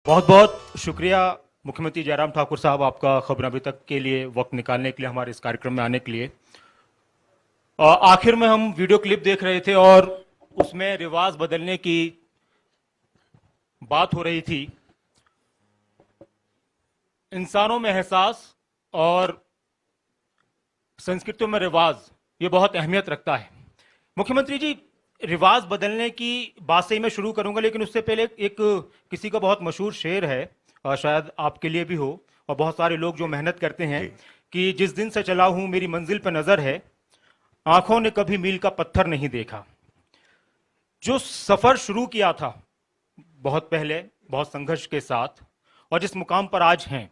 बहुत बहुत शुक्रिया मुख्यमंत्री जयराम ठाकुर साहब, आपका खबर अभी तक के लिए वक्त निकालने के लिए, हमारे इस कार्यक्रम में आने के लिए। आखिर में हम वीडियो क्लिप देख रहे थे और उसमें रिवाज बदलने की बात हो रही थी। इंसानों में एहसास और संस्कृतियों में रिवाज ये बहुत अहमियत रखता है। मुख्यमंत्री जी, रिवाज बदलने की बात से ही मैं शुरू करूंगा, लेकिन उससे पहले एक किसी का बहुत मशहूर शेर है, शायद आपके लिए भी हो और बहुत सारे लोग जो मेहनत करते हैं कि जिस दिन से चला हूं मेरी मंजिल पर नजर है, आंखों ने कभी मील का पत्थर नहीं देखा। जो सफर शुरू किया था बहुत पहले, बहुत संघर्ष के साथ, और जिस मुकाम पर आज हैं,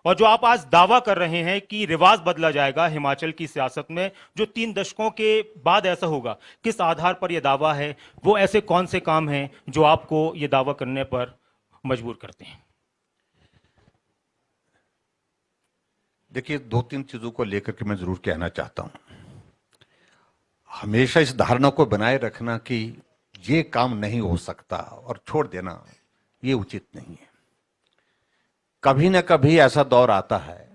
और जो आप आज दावा कर रहे हैं कि रिवाज बदला जाएगा हिमाचल की सियासत में, जो 3 दशकों के बाद ऐसा होगा, किस आधार पर यह दावा है? वो ऐसे कौन से काम हैं जो आपको ये दावा करने पर मजबूर करते हैं? देखिए, 2-3 चीजों को लेकर के मैं जरूर कहना चाहता हूं। हमेशा इस धारणा को बनाए रखना कि ये काम नहीं हो सकता और छोड़ देना, ये उचित नहीं है। कभी ना कभी ऐसा दौर आता है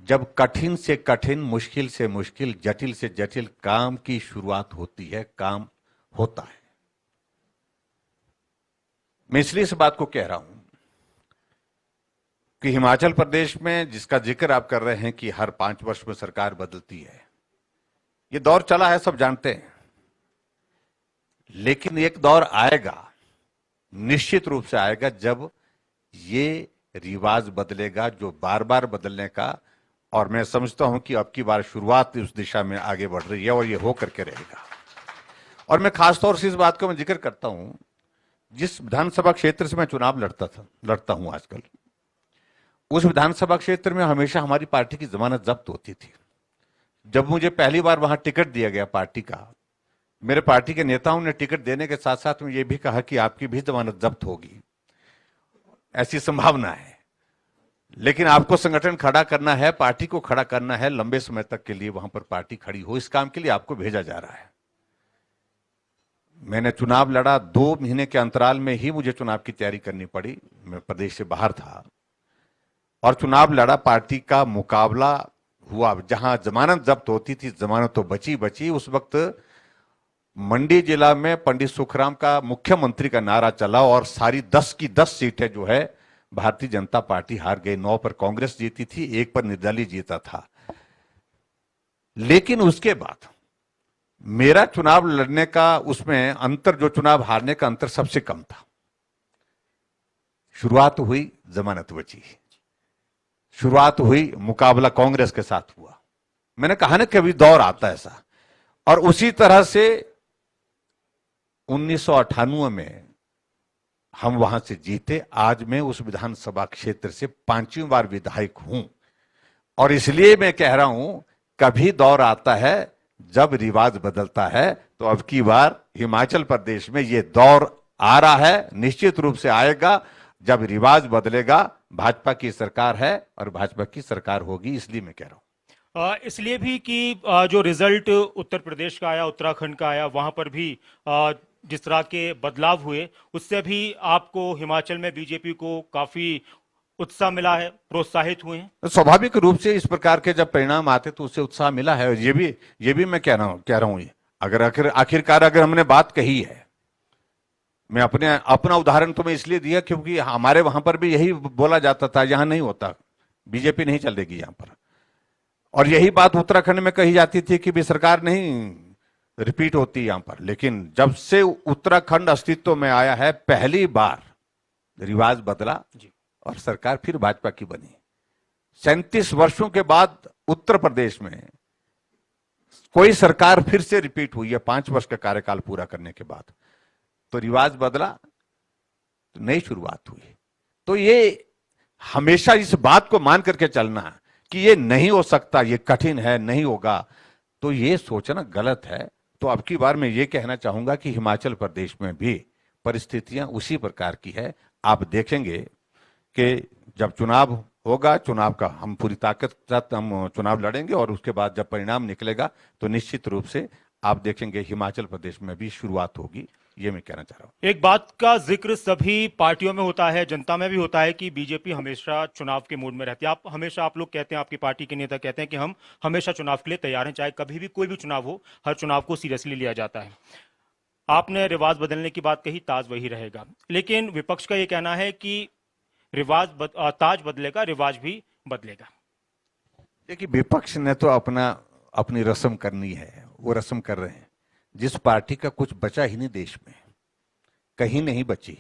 जब कठिन से कठिन, मुश्किल से मुश्किल, जटिल से जटिल काम की शुरुआत होती है, काम होता है। मैं इसलिए इस बात को कह रहा हूं कि हिमाचल प्रदेश में जिसका जिक्र आप कर रहे हैं कि हर 5 वर्ष में सरकार बदलती है, ये दौर चला है, सब जानते हैं। लेकिन एक दौर आएगा, निश्चित रूप से आएगा, जब ये रिवाज बदलेगा जो बार बार बदलने का, और मैं समझता हूं कि अब की बार शुरुआत उस दिशा में आगे बढ़ रही है और ये हो करके रहेगा। और मैं खासतौर से इस बात को मैं जिक्र करता हूं, जिस विधानसभा क्षेत्र से मैं चुनाव लड़ता हूं आजकल, उस विधानसभा क्षेत्र में हमेशा हमारी पार्टी की जमानत जब्त होती थी। जब मुझे पहली बार वहां टिकट दिया गया पार्टी का, मेरे पार्टी के नेताओं ने टिकट देने के साथ साथ में यह भी कहा कि आपकी भी जमानत जब्त होगी, ऐसी संभावना है। लेकिन आपको संगठन खड़ा करना है, पार्टी को खड़ा करना है, लंबे समय तक के लिए वहां पर पार्टी खड़ी हो, इस काम के लिए आपको भेजा जा रहा है। मैंने चुनाव लड़ा, 2 महीने के अंतराल में ही मुझे चुनाव की तैयारी करनी पड़ी। मैं प्रदेश से बाहर था और चुनाव लड़ा, पार्टी का मुकाबला हुआ। जहां जमानत जब्त होती थी, जमानत तो बची। उस वक्त मंडी जिला में पंडित सुखराम का मुख्यमंत्री का नारा चला और सारी 10 की 10 सीटें जो है भारतीय जनता पार्टी हार गई। 9 पर कांग्रेस जीती थी, 1 पर निर्दलीय जीता था। लेकिन उसके बाद मेरा चुनाव लड़ने का उसमें अंतर, जो चुनाव हारने का अंतर सबसे कम था। शुरुआत हुई, जमानत बची, शुरुआत हुई, मुकाबला कांग्रेस के साथ हुआ। मैंने कहा ना, कभी दौर आता है ऐसा। और उसी तरह से 1998 में हम वहां से जीते। आज मैं उस विधानसभा क्षेत्र से 5वीं बार विधायक हूं। और इसलिए मैं कह रहा हूं, कभी दौर आता है जब रिवाज बदलता है, तो अब की बार हिमाचल प्रदेश में यह दौर आ रहा है, निश्चित रूप से आएगा जब रिवाज बदलेगा। भाजपा की सरकार है और भाजपा की सरकार होगी, इसलिए मैं कह रहा हूं। इसलिए भी कि जो रिजल्ट उत्तर प्रदेश का आया, उत्तराखंड का आया, वहां पर भी जिस तरह के बदलाव हुए, उससे भी आपको हिमाचल में बीजेपी को काफी उत्साह मिला है, प्रोत्साहित हुए हैं? स्वाभाविक रूप से इस प्रकार के जब परिणाम आते तो उससे उत्साह मिला है। और ये भी मैं कह रहा हूं, अगर आखिरकार अगर हमने बात कही है, मैं अपना उदाहरण तो मैं इसलिए दिया क्योंकि हमारे वहां पर भी यही बोला जाता था, यहां नहीं होता, बीजेपी नहीं चलेगी यहां पर। और यही बात उत्तराखंड में कही जाती थी कि भी सरकार नहीं रिपीट होती यहां पर। लेकिन जब से उत्तराखंड अस्तित्व में आया है, पहली बार रिवाज बदला और सरकार फिर भाजपा की बनी। 37 वर्षों के बाद उत्तर प्रदेश में कोई सरकार फिर से रिपीट हुई है 5 वर्ष का कार्यकाल पूरा करने के बाद। तो रिवाज बदला, तो नई शुरुआत हुई। तो ये हमेशा इस बात को मान करके चलना है कि ये नहीं हो सकता, ये कठिन है, नहीं होगा, तो ये सोचना गलत है। तो अब की बार मैं ये कहना चाहूंगा कि हिमाचल प्रदेश में भी परिस्थितियां उसी प्रकार की है। आप देखेंगे कि जब चुनाव होगा, चुनाव का हम पूरी ताकत के साथ हम चुनाव लड़ेंगे और उसके बाद जब परिणाम निकलेगा तो निश्चित रूप से आप देखेंगे हिमाचल प्रदेश में भी शुरुआत होगी। ये मैं कहना चाह रहा हूं। एक बात का जिक्र सभी पार्टियों में होता है, जनता में भी होता है कि बीजेपी हमेशा चुनाव के मूड में रहती है। आप लोग कहते हैं, आपकी पार्टी के नेता कहते हैं कि हम हमेशा चुनाव के लिए तैयार हैं, चाहे कभी भी कोई भी चुनाव हो, हर चुनाव को सीरियसली लिया जाता है। आपने रिवाज बदलने की बात कही, ताज वही रहेगा, लेकिन विपक्ष का यह कहना है कि ताज बदलेगा, रिवाज भी बदलेगा। देखिए, विपक्ष ने तो अपनी रस्म करनी है, वो रस्म कर रहे हैं। जिस पार्टी का कुछ बचा ही नहीं देश में, कहीं नहीं बची,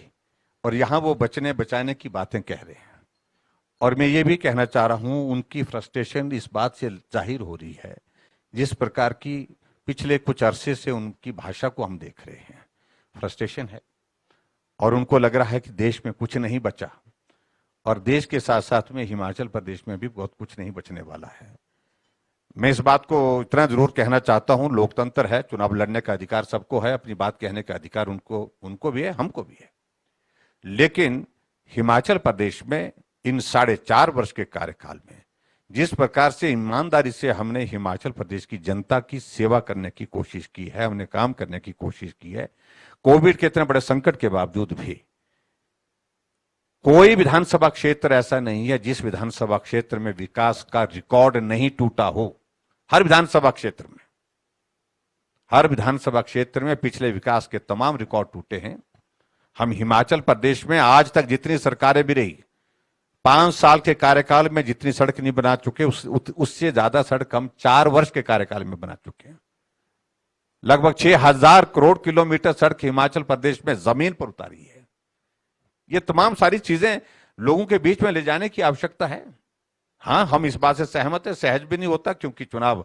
और यहां वो बचने बचाने की बातें कह रहे हैं। और मैं ये भी कहना चाह रहा हूं, उनकी फ्रस्ट्रेशन इस बात से जाहिर हो रही है, जिस प्रकार की पिछले कुछ अरसे से उनकी भाषा को हम देख रहे हैं, फ्रस्ट्रेशन है। और उनको लग रहा है कि देश में कुछ नहीं बचा, और देश के साथ साथ में हिमाचल प्रदेश में भी बहुत कुछ नहीं बचने वाला है। मैं इस बात को इतना जरूर कहना चाहता हूं, लोकतंत्र है, चुनाव लड़ने का अधिकार सबको है, अपनी बात कहने का अधिकार उनको भी है, हमको भी है। लेकिन हिमाचल प्रदेश में इन 4.5 वर्ष के कार्यकाल में जिस प्रकार से ईमानदारी से हमने हिमाचल प्रदेश की जनता की सेवा करने की कोशिश की है, हमने काम करने की कोशिश की है, कोविड के इतने बड़े संकट के बावजूद भी कोई विधानसभा क्षेत्र ऐसा नहीं है जिस विधानसभा क्षेत्र में विकास का रिकॉर्ड नहीं टूटा हो। हर विधानसभा क्षेत्र में पिछले विकास के तमाम रिकॉर्ड टूटे हैं। हम हिमाचल प्रदेश में आज तक जितनी सरकारें भी रही, 5 साल के कार्यकाल में जितनी सड़क नहीं बना चुके, उससे ज्यादा सड़क हम 4 वर्ष के कार्यकाल में बना चुके हैं। लगभग 6,000 करोड़ किलोमीटर सड़क हिमाचल प्रदेश में जमीन पर उतारी है। ये तमाम सारी चीजें लोगों के बीच में ले जाने की आवश्यकता है। हाँ, हम इस बात से सहमत है, सहज भी नहीं होता, क्योंकि चुनाव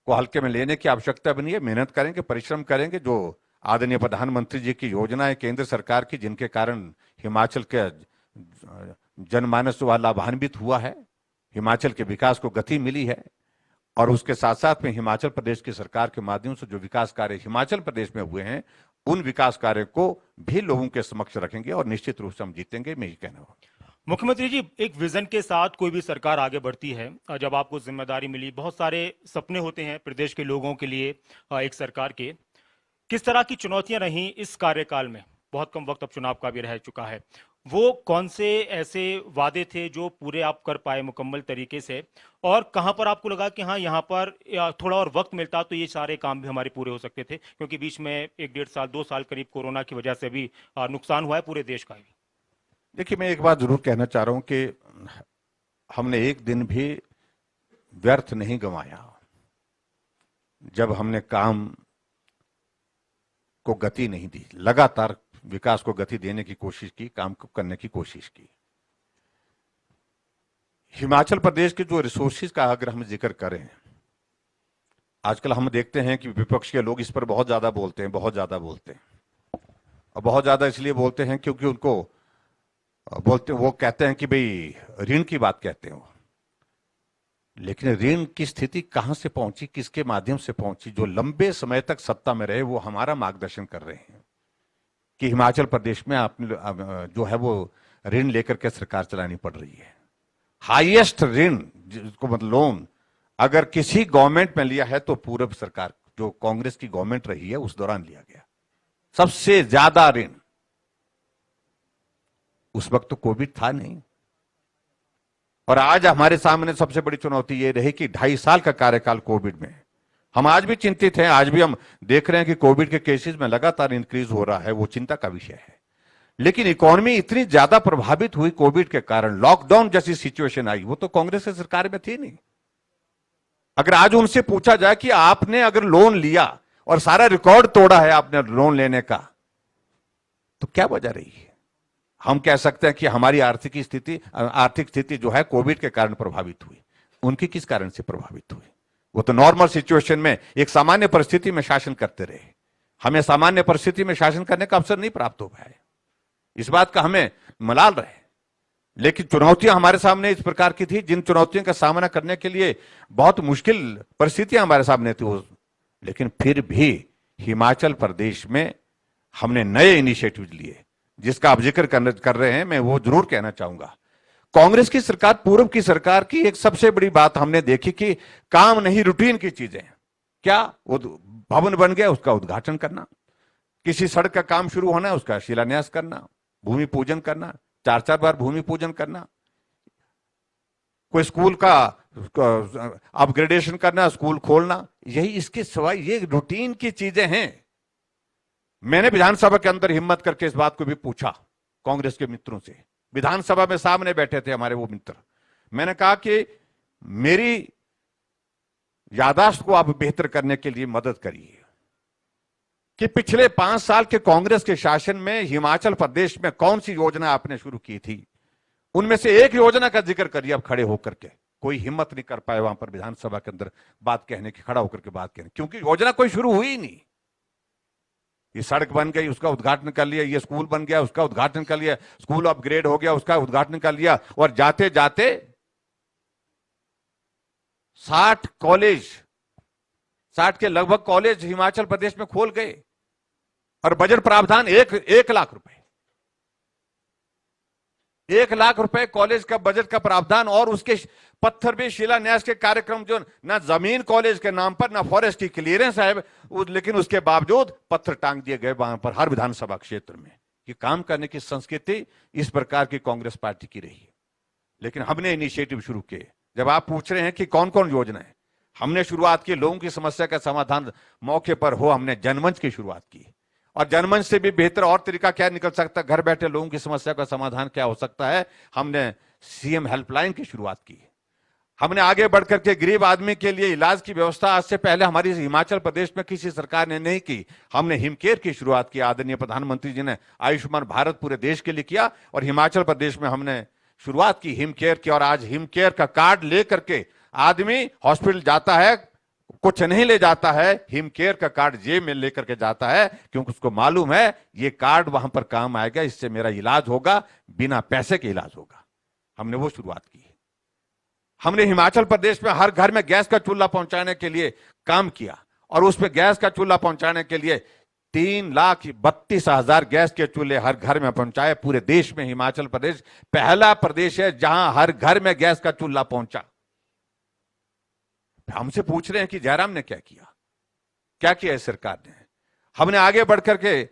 को हल्के में लेने की आवश्यकता भी नहीं है। मेहनत करेंगे, परिश्रम करेंगे। जो आदरणीय प्रधानमंत्री जी की योजनाएं केंद्र सरकार की, जिनके कारण हिमाचल के जनमानस लाभान्वित हुआ है, हिमाचल के विकास को गति मिली है, और उसके साथ साथ में हिमाचल प्रदेश की सरकार के माध्यम से जो विकास कार्य हिमाचल प्रदेश में हुए हैं, उन विकास कार्य को भी लोगों के समक्ष रखेंगे और निश्चित रूप से हम जीतेंगे, मैं ये कहना हूं। मुख्यमंत्री जी, एक विजन के साथ कोई भी सरकार आगे बढ़ती है। जब आपको जिम्मेदारी मिली, बहुत सारे सपने होते हैं प्रदेश के लोगों के लिए, एक सरकार के। किस तरह की चुनौतियां रही इस कार्यकाल में? बहुत कम वक्त अब चुनाव का भी रह चुका है। वो कौन से ऐसे वादे थे जो पूरे आप कर पाए मुकम्मल तरीके से, और कहां पर आपको लगा कि हाँ, यहाँ पर थोड़ा और वक्त मिलता तो ये सारे काम भी हमारे पूरे हो सकते थे? क्योंकि बीच में 1-1.5 साल 2 साल करीब कोरोना की वजह से भी नुकसान हुआ है पूरे देश का भी। देखिए, मैं एक बात जरूर कहना चाह रहा हूं कि हमने एक दिन भी व्यर्थ नहीं गंवाया। जब हमने काम को गति नहीं दी, लगातार विकास को गति देने की कोशिश की, काम को करने की कोशिश की। हिमाचल प्रदेश के जो रिसोर्सेज का अगर हम जिक्र करें, आजकल हम देखते हैं कि विपक्ष के लोग इस पर बहुत ज्यादा बोलते हैं, और बहुत ज्यादा इसलिए बोलते हैं क्योंकि उनको वो कहते हैं कि भाई ऋण की बात कहते हैं वो। लेकिन ऋण की स्थिति कहां से पहुंची, किसके माध्यम से पहुंची? जो लंबे समय तक सत्ता में रहे वो हमारा मार्गदर्शन कर रहे हैं कि हिमाचल प्रदेश में आपने जो है वो ऋण लेकर के सरकार चलानी पड़ रही है। हाईएस्ट ऋण, जिसको मतलब लोन, अगर किसी गवर्नमेंट में लिया है तो पूर्व सरकार, जो कांग्रेस की गवर्नमेंट रही है उस दौरान लिया गया सबसे ज्यादा ऋण। उस वक्त तो कोविड था नहीं। और आज हमारे सामने सबसे बड़ी चुनौती ये रही कि 2.5 साल का कार्यकाल कोविड में, हम आज भी चिंतित हैं। आज भी हम देख रहे हैं कि कोविड के केसेस में लगातार इंक्रीज हो रहा है, वो चिंता का विषय है। लेकिन इकोनॉमी इतनी ज्यादा प्रभावित हुई कोविड के कारण, लॉकडाउन जैसी सिचुएशन आई, वो तो कांग्रेस की सरकार में थी नहीं। अगर आज उनसे पूछा जाए कि आपने अगर लोन लिया और सारा रिकॉर्ड तोड़ा है आपने लोन लेने का, तो क्या वजह रही है? हम कह सकते हैं कि हमारी आर्थिक स्थिति जो है कोविड के कारण प्रभावित हुई। उनकी किस कारण से प्रभावित हुई? वो तो नॉर्मल सिचुएशन में, एक सामान्य परिस्थिति में शासन करते रहे। हमें सामान्य परिस्थिति में शासन करने का अवसर नहीं प्राप्त हो पाया, इस बात का हमें मलाल रहे। लेकिन चुनौतियां हमारे सामने इस प्रकार की थी, जिन चुनौतियों का सामना करने के लिए बहुत मुश्किल परिस्थितियां हमारे सामने थी। लेकिन फिर भी हिमाचल प्रदेश में हमने नए इनिशिएटिव लिए, जिसका आप जिक्र कर रहे हैं। मैं वो जरूर कहना चाहूंगा, कांग्रेस की सरकार, पूर्व की सरकार की एक सबसे बड़ी बात हमने देखी कि काम नहीं, रूटीन की चीजें। क्या वो भवन बन गया उसका उद्घाटन करना, किसी सड़क का काम शुरू होना है, उसका शिलान्यास करना, भूमि पूजन करना, 4-4 बार भूमि पूजन करना, कोई स्कूल का अपग्रेडेशन करना, स्कूल खोलना, यही इसके सिवाय ये रूटीन की चीजें हैं। मैंने विधानसभा के अंदर हिम्मत करके इस बात को भी पूछा कांग्रेस के मित्रों से, विधानसभा में सामने बैठे थे हमारे वो मित्र। मैंने कहा कि मेरी याददाश्त को आप बेहतर करने के लिए मदद करिए कि पिछले 5 साल के कांग्रेस के शासन में हिमाचल प्रदेश में कौन सी योजना आपने शुरू की थी, उनमें से एक योजना का जिक्र करिए। अब खड़े होकर के कोई हिम्मत नहीं कर पाए वहां पर विधानसभा के अंदर बात कहने की, खड़ा होकर के बात कहने, क्योंकि योजना कोई शुरू हुई ही नहीं। ये सड़क बन गई, उसका उद्घाटन कर लिया, ये स्कूल बन गया, उसका उद्घाटन कर लिया, स्कूल अपग्रेड हो गया, उसका उद्घाटन कर लिया, और जाते जाते 60 कॉलेज, 60 के लगभग कॉलेज हिमाचल प्रदेश में खोल गए, और बजट प्रावधान 1 लाख रुपए, 1 लाख रुपए कॉलेज का बजट का प्रावधान, और उसके पत्थर भी शिलान्यास के कार्यक्रम, जो ना जमीन कॉलेज के नाम पर, ना फॉरेस्ट की क्लियरेंस है, लेकिन उसके बावजूद पत्थर टांग दिए गए वहां पर हर विधानसभा क्षेत्र में। ये काम करने की संस्कृति इस प्रकार की कांग्रेस पार्टी की रही है। लेकिन हमने इनिशिएटिव शुरू किए। जब आप पूछ रहे हैं कि कौन कौन योजना है, हमने शुरुआत की, लोगों की समस्या का समाधान मौके पर हो, हमने जनमंच की शुरुआत की। और जनमंच से भी बेहतर और तरीका क्या निकल सकता है, घर बैठे लोगों की समस्या का समाधान क्या हो सकता है, हमने सीएम हेल्पलाइन की शुरुआत की। हमने आगे बढ़कर के गरीब आदमी के लिए इलाज की व्यवस्था आज से पहले हमारी हिमाचल प्रदेश में किसी सरकार ने नहीं की। हमने हिमकेयर की शुरुआत की, आदरणीय प्रधानमंत्री जी ने आयुष्मान भारत पूरे देश के लिए किया, और हिमाचल प्रदेश में हमने शुरुआत की हिमकेयर की। और आज हिमकेयर का कार्ड लेकर के आदमी हॉस्पिटल जाता है, कुछ नहीं ले जाता है, हिमकेयर का कार्ड जेब में लेकर के जाता है, क्योंकि उसको मालूम है ये कार्ड वहां पर काम आएगा, इससे मेरा इलाज होगा, बिना पैसे के इलाज होगा। हमने वो शुरुआत की। हमने हिमाचल प्रदेश में हर घर में गैस का चूल्हा पहुंचाने के लिए काम किया, और उस पर गैस का चूल्हा पहुंचाने के लिए 3,32,000 गैस के चूल्हे हर घर में पहुंचाए। पूरे देश में हिमाचल प्रदेश पहला प्रदेश है जहां हर घर में गैस का चूल्हा पहुंचा। हमसे पूछ रहे हैं कि जयराम ने क्या किया, क्या किया है सरकार ने। हमने आगे बढ़कर के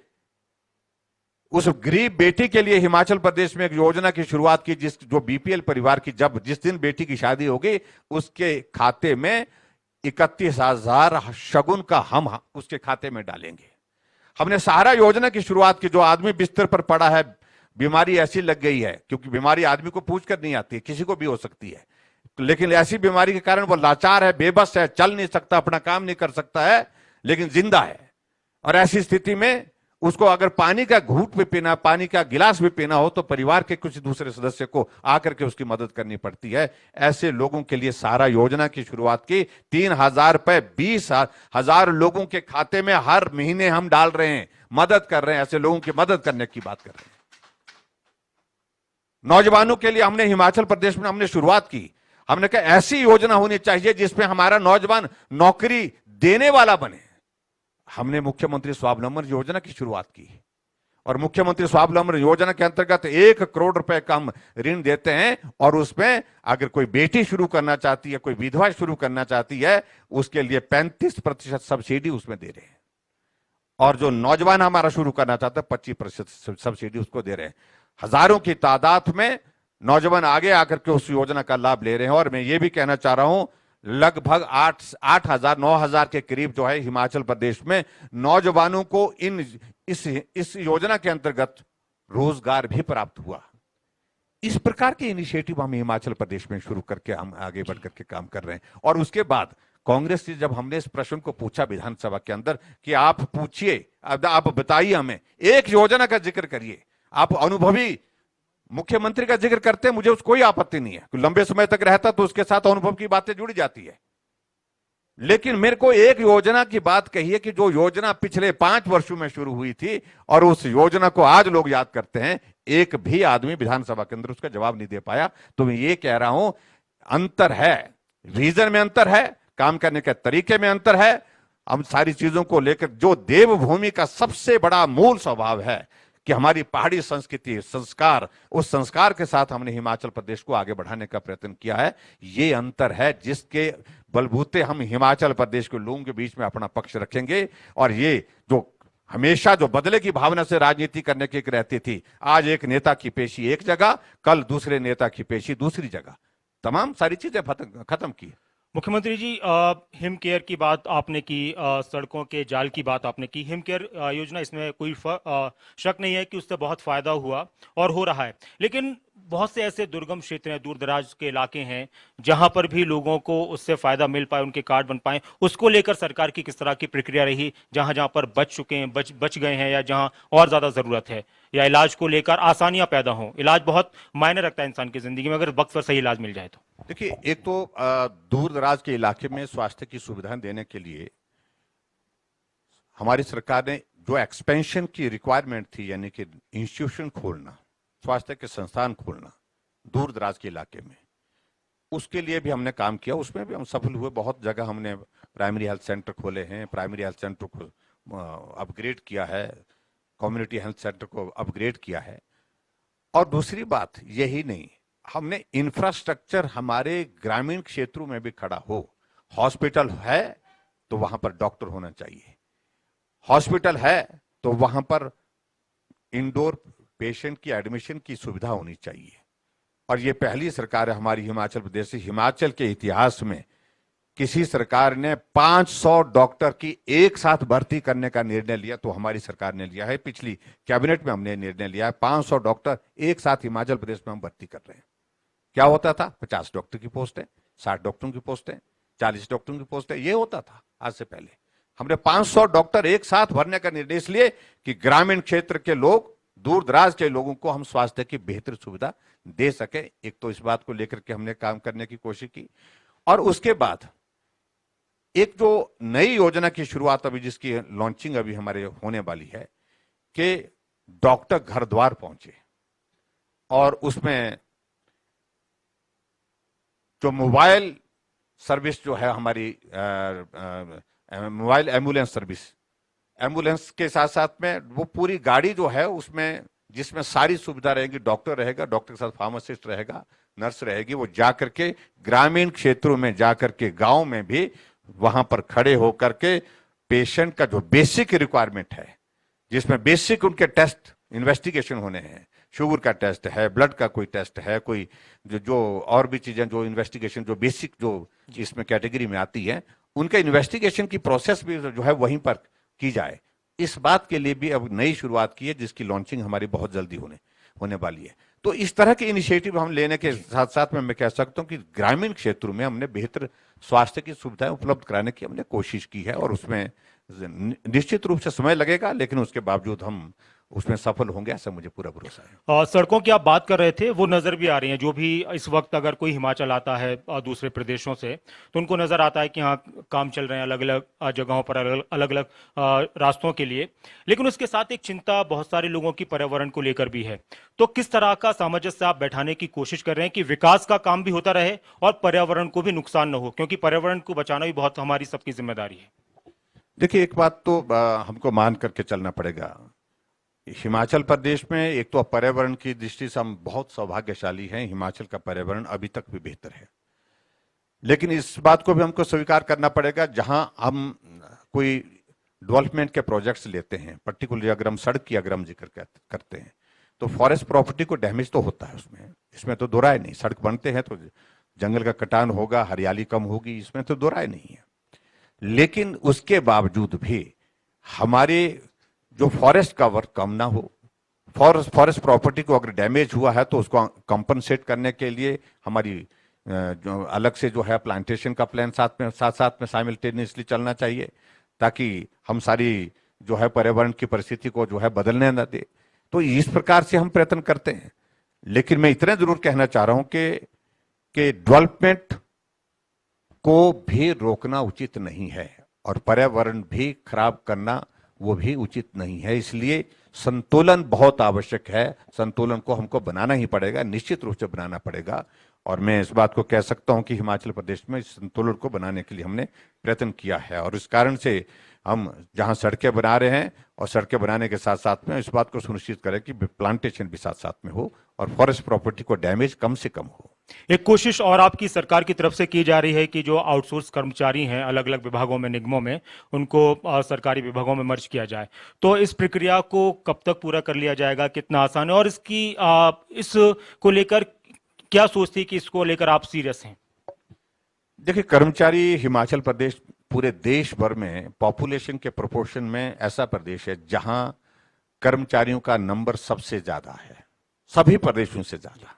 उस गरीब बेटी के लिए हिमाचल प्रदेश में एक योजना की शुरुआत की, जो बीपीएल परिवार की, जिस दिन बेटी की शादी होगी उसके खाते में 31,000 शगुन का हम उसके खाते में डालेंगे। हमने सहारा योजना की शुरुआत की, जो आदमी बिस्तर पर पड़ा है, बीमारी ऐसी लग गई है, क्योंकि बीमारी आदमी को पूछ कर नहीं आती, किसी को भी हो सकती है, लेकिन ऐसी बीमारी के कारण वो लाचार है, बेबस है, चल नहीं सकता, अपना काम नहीं कर सकता है, लेकिन जिंदा है। और ऐसी स्थिति में उसको अगर पानी का घूंट भी पीना, पानी का गिलास भी पीना हो, तो परिवार के कुछ दूसरे सदस्य को आकर के उसकी मदद करनी पड़ती है। ऐसे लोगों के लिए सहारा योजना की शुरुआत की। 3,000 रुपए 20,000 लोगों के खाते में हर महीने हम डाल रहे हैं, मदद कर रहे हैं, ऐसे लोगों की मदद करने की बात कर रहे हैं। नौजवानों के लिए हमने हिमाचल प्रदेश में हमने शुरुआत की। हमने कहा ऐसी योजना होनी चाहिए जिसमें हमारा नौजवान नौकरी देने वाला बने। हमने मुख्यमंत्री स्वावलंबन योजना की शुरुआत की, और मुख्यमंत्री स्वावलंबन योजना के अंतर्गत 1 करोड़ रुपए का हम ऋण देते हैं, और उसमें अगर कोई बेटी शुरू करना चाहती है, कोई विधवा शुरू करना चाहती है, उसके लिए 35% सब्सिडी उसमें दे रहे हैं। और जो नौजवान हमारा शुरू करना चाहता है 25% सब्सिडी उसको दे रहे हैं। हजारों की तादाद में नौजवान आगे आकर के उस योजना का लाभ ले रहे हैं। और मैं ये भी कहना चाह रहा हूं, लगभग 8,000-9,000 के करीब जो है हिमाचल प्रदेश में नौजवानों को इस योजना के अंतर्गत रोजगार भी प्राप्त हुआ। इस प्रकार के इनिशिएटिव हम हिमाचल प्रदेश में शुरू करके हम आगे बढ़ करके काम कर रहे हैं। और उसके बाद कांग्रेस से जब हमने इस प्रश्न को पूछा विधानसभा के अंदर कि आप पूछिए, आप बताइए, हमें एक योजना का जिक्र करिए, आप अनुभवी मुख्यमंत्री का जिक्र करते हैं, मुझे उसको कोई आपत्ति नहीं है, लंबे समय तक रहता तो उसके साथ अनुभव की बातें जुड़ी जाती है। लेकिन मेरे को एक योजना की बात कही है कि जो योजना पिछले 5 वर्षों में शुरू हुई थी, और उस योजना को आज लोग याद करते हैं, एक भी आदमी विधानसभा के अंदर उसका जवाब नहीं दे पाया। तो मैं ये कह रहा हूं, अंतर है, रीजन में अंतर है, काम करने के तरीके में अंतर है। हम सारी चीजों को लेकर, जो देवभूमि का सबसे बड़ा मूल स्वभाव है कि हमारी पहाड़ी संस्कृति, संस्कार, उस संस्कार के साथ हमने हिमाचल प्रदेश को आगे बढ़ाने का प्रयत्न किया है। ये अंतर है जिसके बलबूते हम हिमाचल प्रदेश के लोगों के बीच में अपना पक्ष रखेंगे। और ये जो हमेशा जो बदले की भावना से राजनीति करने की एक रहती थी, आज एक नेता की पेशी एक जगह, कल दूसरे नेता की पेशी दूसरी जगह, तमाम सारी चीजें खत्म की। मुख्यमंत्री जी, हिम केयर की बात आपने की, सड़कों के जाल की बात आपने की। हिम केयर योजना, इसमें कोई शक नहीं है कि उससे बहुत फायदा हुआ और हो रहा है, लेकिन बहुत से ऐसे दुर्गम क्षेत्र हैं, दूर दराज के इलाके हैं, जहां पर भी लोगों को उससे फायदा मिल पाए, उनके कार्ड बन पाए। उसको लेकर सरकार की किस तरह की प्रक्रिया रही, जहां जहां पर बच चुके हैं, बच गए हैं, या जहां और ज्यादा जरूरत है, या इलाज को लेकर आसानियां पैदा हों? इलाज बहुत मायने रखता है इंसान की जिंदगी में, अगर वक्त पर सही इलाज मिल जाए तो। देखिए, एक तो दूर दराज के इलाके में स्वास्थ्य की सुविधाएं देने के लिए हमारी सरकार ने जो एक्सपेंशन की रिक्वायरमेंट थी, यानी कि इंस्टीट्यूशन खोलना, स्वास्थ्य के संस्थान खोलना दूर दराज के इलाके में, उसके लिए भी हमने काम किया। उसमें भी हम सफल हुए। बहुत जगह हमने प्राइमरी हेल्थ सेंटर खोले हैं, प्राइमरी हेल्थ सेंटर को अपग्रेड किया है, कम्युनिटी हेल्थ सेंटर को अपग्रेड किया है। और दूसरी बात यही नहीं, हमने इंफ्रास्ट्रक्चर हमारे ग्रामीण क्षेत्रों में भी खड़ा हो। हॉस्पिटल है तो वहां पर डॉक्टर होना चाहिए, हॉस्पिटल है तो वहां पर इंडोर पेशेंट की एडमिशन की सुविधा होनी चाहिए। और ये पहली सरकार है हमारी हिमाचल प्रदेश से, हिमाचल के इतिहास में किसी सरकार ने 500 डॉक्टर की एक साथ भर्ती करने का निर्णय लिया तो हमारी सरकार ने लिया है। पिछली कैबिनेट में हमने निर्णय लिया है, 500 डॉक्टर एक साथ हिमाचल प्रदेश में हम भर्ती कर रहे हैं। क्या होता था? 50 डॉक्टर की पोस्ट है, 60 डॉक्टरों की पोस्ट है, 40 डॉक्टरों की पोस्ट है, ये होता था आज से पहले। हमने 500 डॉक्टर एक साथ भरने का निर्णय इसलिए कि ग्रामीण क्षेत्र के लोग, दूर दराज के लोगों को हम स्वास्थ्य की बेहतर सुविधा दे सके। एक तो इस बात को लेकर के हमने काम करने की कोशिश की। और उसके बाद एक जो नई योजना की शुरुआत अभी, जिसकी लॉन्चिंग अभी हमारे होने वाली है, कि डॉक्टर घर द्वार पहुंचे और उसमें जो मोबाइल सर्विस जो है हमारी, मोबाइल एम्बुलेंस सर्विस, एम्बुलेंस के साथ साथ में वो पूरी गाड़ी जो है उसमें, जिसमें सारी सुविधा रहेगी, डॉक्टर रहेगा, डॉक्टर के साथ फार्मासिस्ट रहेगा, नर्स रहेगी, वो जाकर के ग्रामीण क्षेत्रों में जाकर के, गांव में भी वहां पर खड़े होकर के पेशेंट का जो बेसिक रिक्वायरमेंट है, जिसमें बेसिक उनके टेस्ट इन्वेस्टिगेशन होने हैं, शुगर का टेस्ट है, ब्लड का कोई टेस्ट है, कोई जो और भी चीजें, जो इन्वेस्टिगेशन, जो बेसिक जो इसमें कैटेगरी में आती है, उनका इन्वेस्टिगेशन की प्रोसेस भी जो है वहीं पर की जाए। इस बात के लिए भी अब नई शुरुआत की है, जिसकी लॉन्चिंग हमारी बहुत जल्दी होने वाली है। तो इस तरह के इनिशिएटिव हम लेने के साथ साथ में मैं कह सकता हूं कि ग्रामीण क्षेत्रों में हमने बेहतर स्वास्थ्य की सुविधाएं उपलब्ध कराने की हमने कोशिश की है। और उसमें निश्चित रूप से समय लगेगा, लेकिन उसके बावजूद हम उसमें सफल होंगे, ऐसा मुझे पूरा भरोसा है। सड़कों की आप बात कर रहे थे, वो नजर भी आ रही हैं। जो भी इस वक्त अगर कोई हिमाचल आता है दूसरे प्रदेशों से, तो उनको नजर आता है कि यहाँ काम चल रहे हैं अलग अलग जगहों पर, अलग अलग रास्तों के लिए। लेकिन उसके साथ एक चिंता बहुत सारे लोगों की पर्यावरण को लेकर भी है। तो किस तरह का सामंजस्य आप बैठाने की कोशिश कर रहे हैं कि विकास का काम भी होता रहे और पर्यावरण को भी नुकसान न हो, क्योंकि पर्यावरण को बचाना भी बहुत हमारी सबकी जिम्मेदारी है। देखिए, एक बात तो हमको मान करके चलना पड़ेगा। हिमाचल प्रदेश में एक तो पर्यावरण की दृष्टि से हम बहुत सौभाग्यशाली हैं, हिमाचल का पर्यावरण अभी तक भी बेहतर है। लेकिन इस बात को भी हमको स्वीकार करना पड़ेगा, जहां हम कोई डेवलपमेंट के प्रोजेक्ट्स लेते हैं, पर्टिकुलरली अगर हम सड़क की अगर हम जिक्र करते हैं, तो फॉरेस्ट प्रॉपर्टी को डैमेज तो होता है उसमें, इसमें तो दो राय नहीं। सड़क बनते हैं तो जंगल का कटान होगा, हरियाली कम होगी, इसमें तो दो राय नहीं है। लेकिन उसके बावजूद भी हमारे जो फॉरेस्ट का वर्क कम ना हो, फॉरेस्ट प्रॉपर्टी को अगर डैमेज हुआ है तो उसको कंपनसेट करने के लिए हमारी जो अलग से जो है प्लांटेशन का प्लान साथ में साइमल्टेनियसली चलना चाहिए, ताकि हम सारी जो है पर्यावरण की परिस्थिति को जो है बदलने न दे। तो इस प्रकार से हम प्रयत्न करते हैं। लेकिन मैं इतना जरूर कहना चाह रहा हूं कि डेवलपमेंट को भी रोकना उचित नहीं है और पर्यावरण भी खराब करना वो भी उचित नहीं है। इसलिए संतुलन बहुत आवश्यक है। संतुलन को हमको बनाना ही पड़ेगा, निश्चित रूप से बनाना पड़ेगा। और मैं इस बात को कह सकता हूं कि हिमाचल प्रदेश में इस संतुलन को बनाने के लिए हमने प्रयत्न किया है। और इस कारण से हम जहां सड़कें बना रहे हैं, और सड़कें बनाने के साथ साथ में इस बात को सुनिश्चित करें कि प्लांटेशन भी साथ साथ में हो और फॉरेस्ट प्रॉपर्टी को डैमेज कम से कम हो। एक कोशिश और आपकी सरकार की तरफ से की जा रही है कि जो आउटसोर्स कर्मचारी हैं अलग अलग विभागों में, निगमों में, उनको सरकारी विभागों में मर्ज किया जाए। तो इस प्रक्रिया को कब तक पूरा कर लिया जाएगा, कितना आसान है, और इस को लेकर क्या सोचती है कि इसको लेकर आप सीरियस हैं? देखिए, कर्मचारी हिमाचल प्रदेश पूरे देश भर में पॉपुलेशन के प्रोपोर्शन में ऐसा प्रदेश है जहां कर्मचारियों का नंबर सबसे ज्यादा है, सभी प्रदेशों से ज्यादा।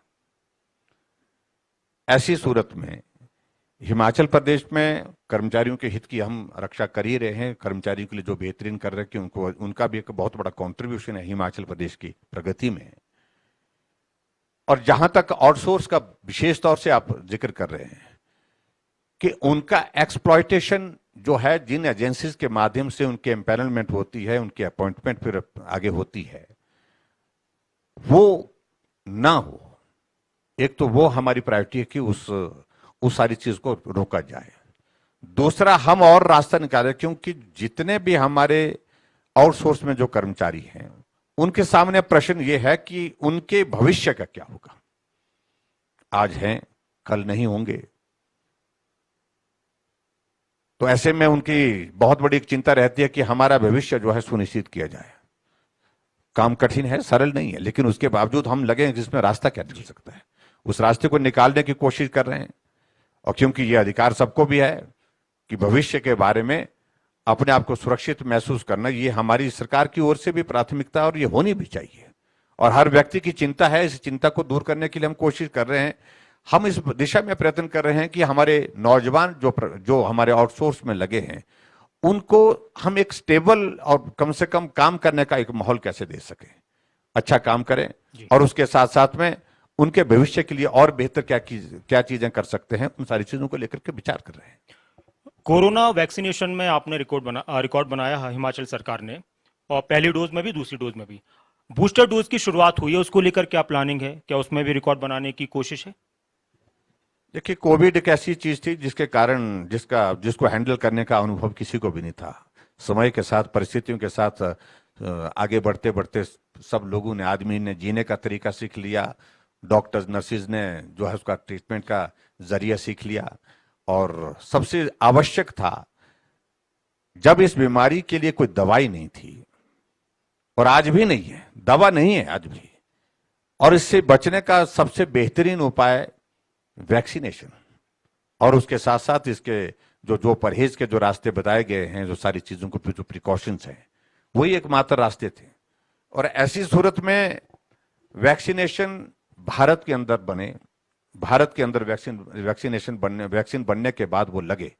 ऐसी सूरत में हिमाचल प्रदेश में कर्मचारियों के हित की हम रक्षा कर ही रहे हैं। कर्मचारियों के लिए जो बेहतरीन कर रहे हैं कि उनको, उनका भी एक बहुत बड़ा कंट्रीब्यूशन है हिमाचल प्रदेश की प्रगति में। और जहां तक आउटसोर्स का विशेष तौर से आप जिक्र कर रहे हैं कि उनका एक्सप्लॉयटेशन जो है, जिन एजेंसीज के माध्यम से उनके एम्पैनलमेंट होती है, उनकी अपॉइंटमेंट फिर आगे होती है, वो ना हो। एक तो वो हमारी प्रायोरिटी है कि उस सारी चीज को रोका जाए। दूसरा, हम और रास्ता निकाले, क्योंकि जितने भी हमारे आउटसोर्स में जो कर्मचारी हैं उनके सामने प्रश्न ये है कि उनके भविष्य का क्या होगा। आज हैं, कल नहीं होंगे। तो ऐसे में उनकी बहुत बड़ी एक चिंता रहती है कि हमारा भविष्य जो है सुनिश्चित किया जाए। काम कठिन है, सरल नहीं है, लेकिन उसके बावजूद हम लगे हैं जिसमें रास्ता क्या निकल सकता है, उस रास्ते को निकालने की कोशिश कर रहे हैं। और क्योंकि यह अधिकार सबको भी है कि भविष्य के बारे में अपने आप को सुरक्षित महसूस करना, ये हमारी सरकार की ओर से भी प्राथमिकता और ये होनी भी चाहिए। और हर व्यक्ति की चिंता है, इस चिंता को दूर करने के लिए हम कोशिश कर रहे हैं। हम इस दिशा में प्रयत्न कर रहे हैं कि हमारे नौजवान जो हमारे आउटसोर्स में लगे हैं, उनको हम एक स्टेबल और कम से कम काम करने का एक माहौल कैसे दे सकें, अच्छा काम करें, और उसके साथ साथ में उनके भविष्य के लिए और बेहतर क्या चीजें कर सकते हैं, उन सारी चीजों को लेकर के विचार कर रहे हैं। कोरोना वैक्सीनेशन में आपने रिकॉर्ड बनाया है हिमाचल सरकार ने, और पहली डोज में भी, दूसरी डोज में भी। बूस्टर डोज की शुरुआत हुई है, उसको लेकर क्या प्लानिंग है? क्या उसमें भी रिकॉर्ड बनाने की कोशिश है? देखिए, कोविड एक ऐसी चीज थी जिसके कारण जिसको हैंडल करने का अनुभव किसी को भी नहीं था। समय के साथ, परिस्थितियों के साथ आगे बढ़ते बढ़ते सब लोगों ने, आदमी ने जीने का तरीका सीख लिया। डॉक्टर्स, नर्सिस ने जो है उसका ट्रीटमेंट का जरिया सीख लिया। और सबसे आवश्यक था, जब इस बीमारी के लिए कोई दवाई नहीं थी, और आज भी नहीं है, दवा नहीं है आज भी, और इससे बचने का सबसे बेहतरीन उपाय वैक्सीनेशन, और उसके साथ साथ इसके जो परहेज के जो रास्ते बताए गए हैं, जो सारी चीजों को जो प्रिकॉशंस हैं, वही एकमात्र रास्ते थे। और ऐसी सूरत में वैक्सीनेशन भारत के अंदर बने, भारत के अंदर वैक्सीन बनने के बाद वो लगे,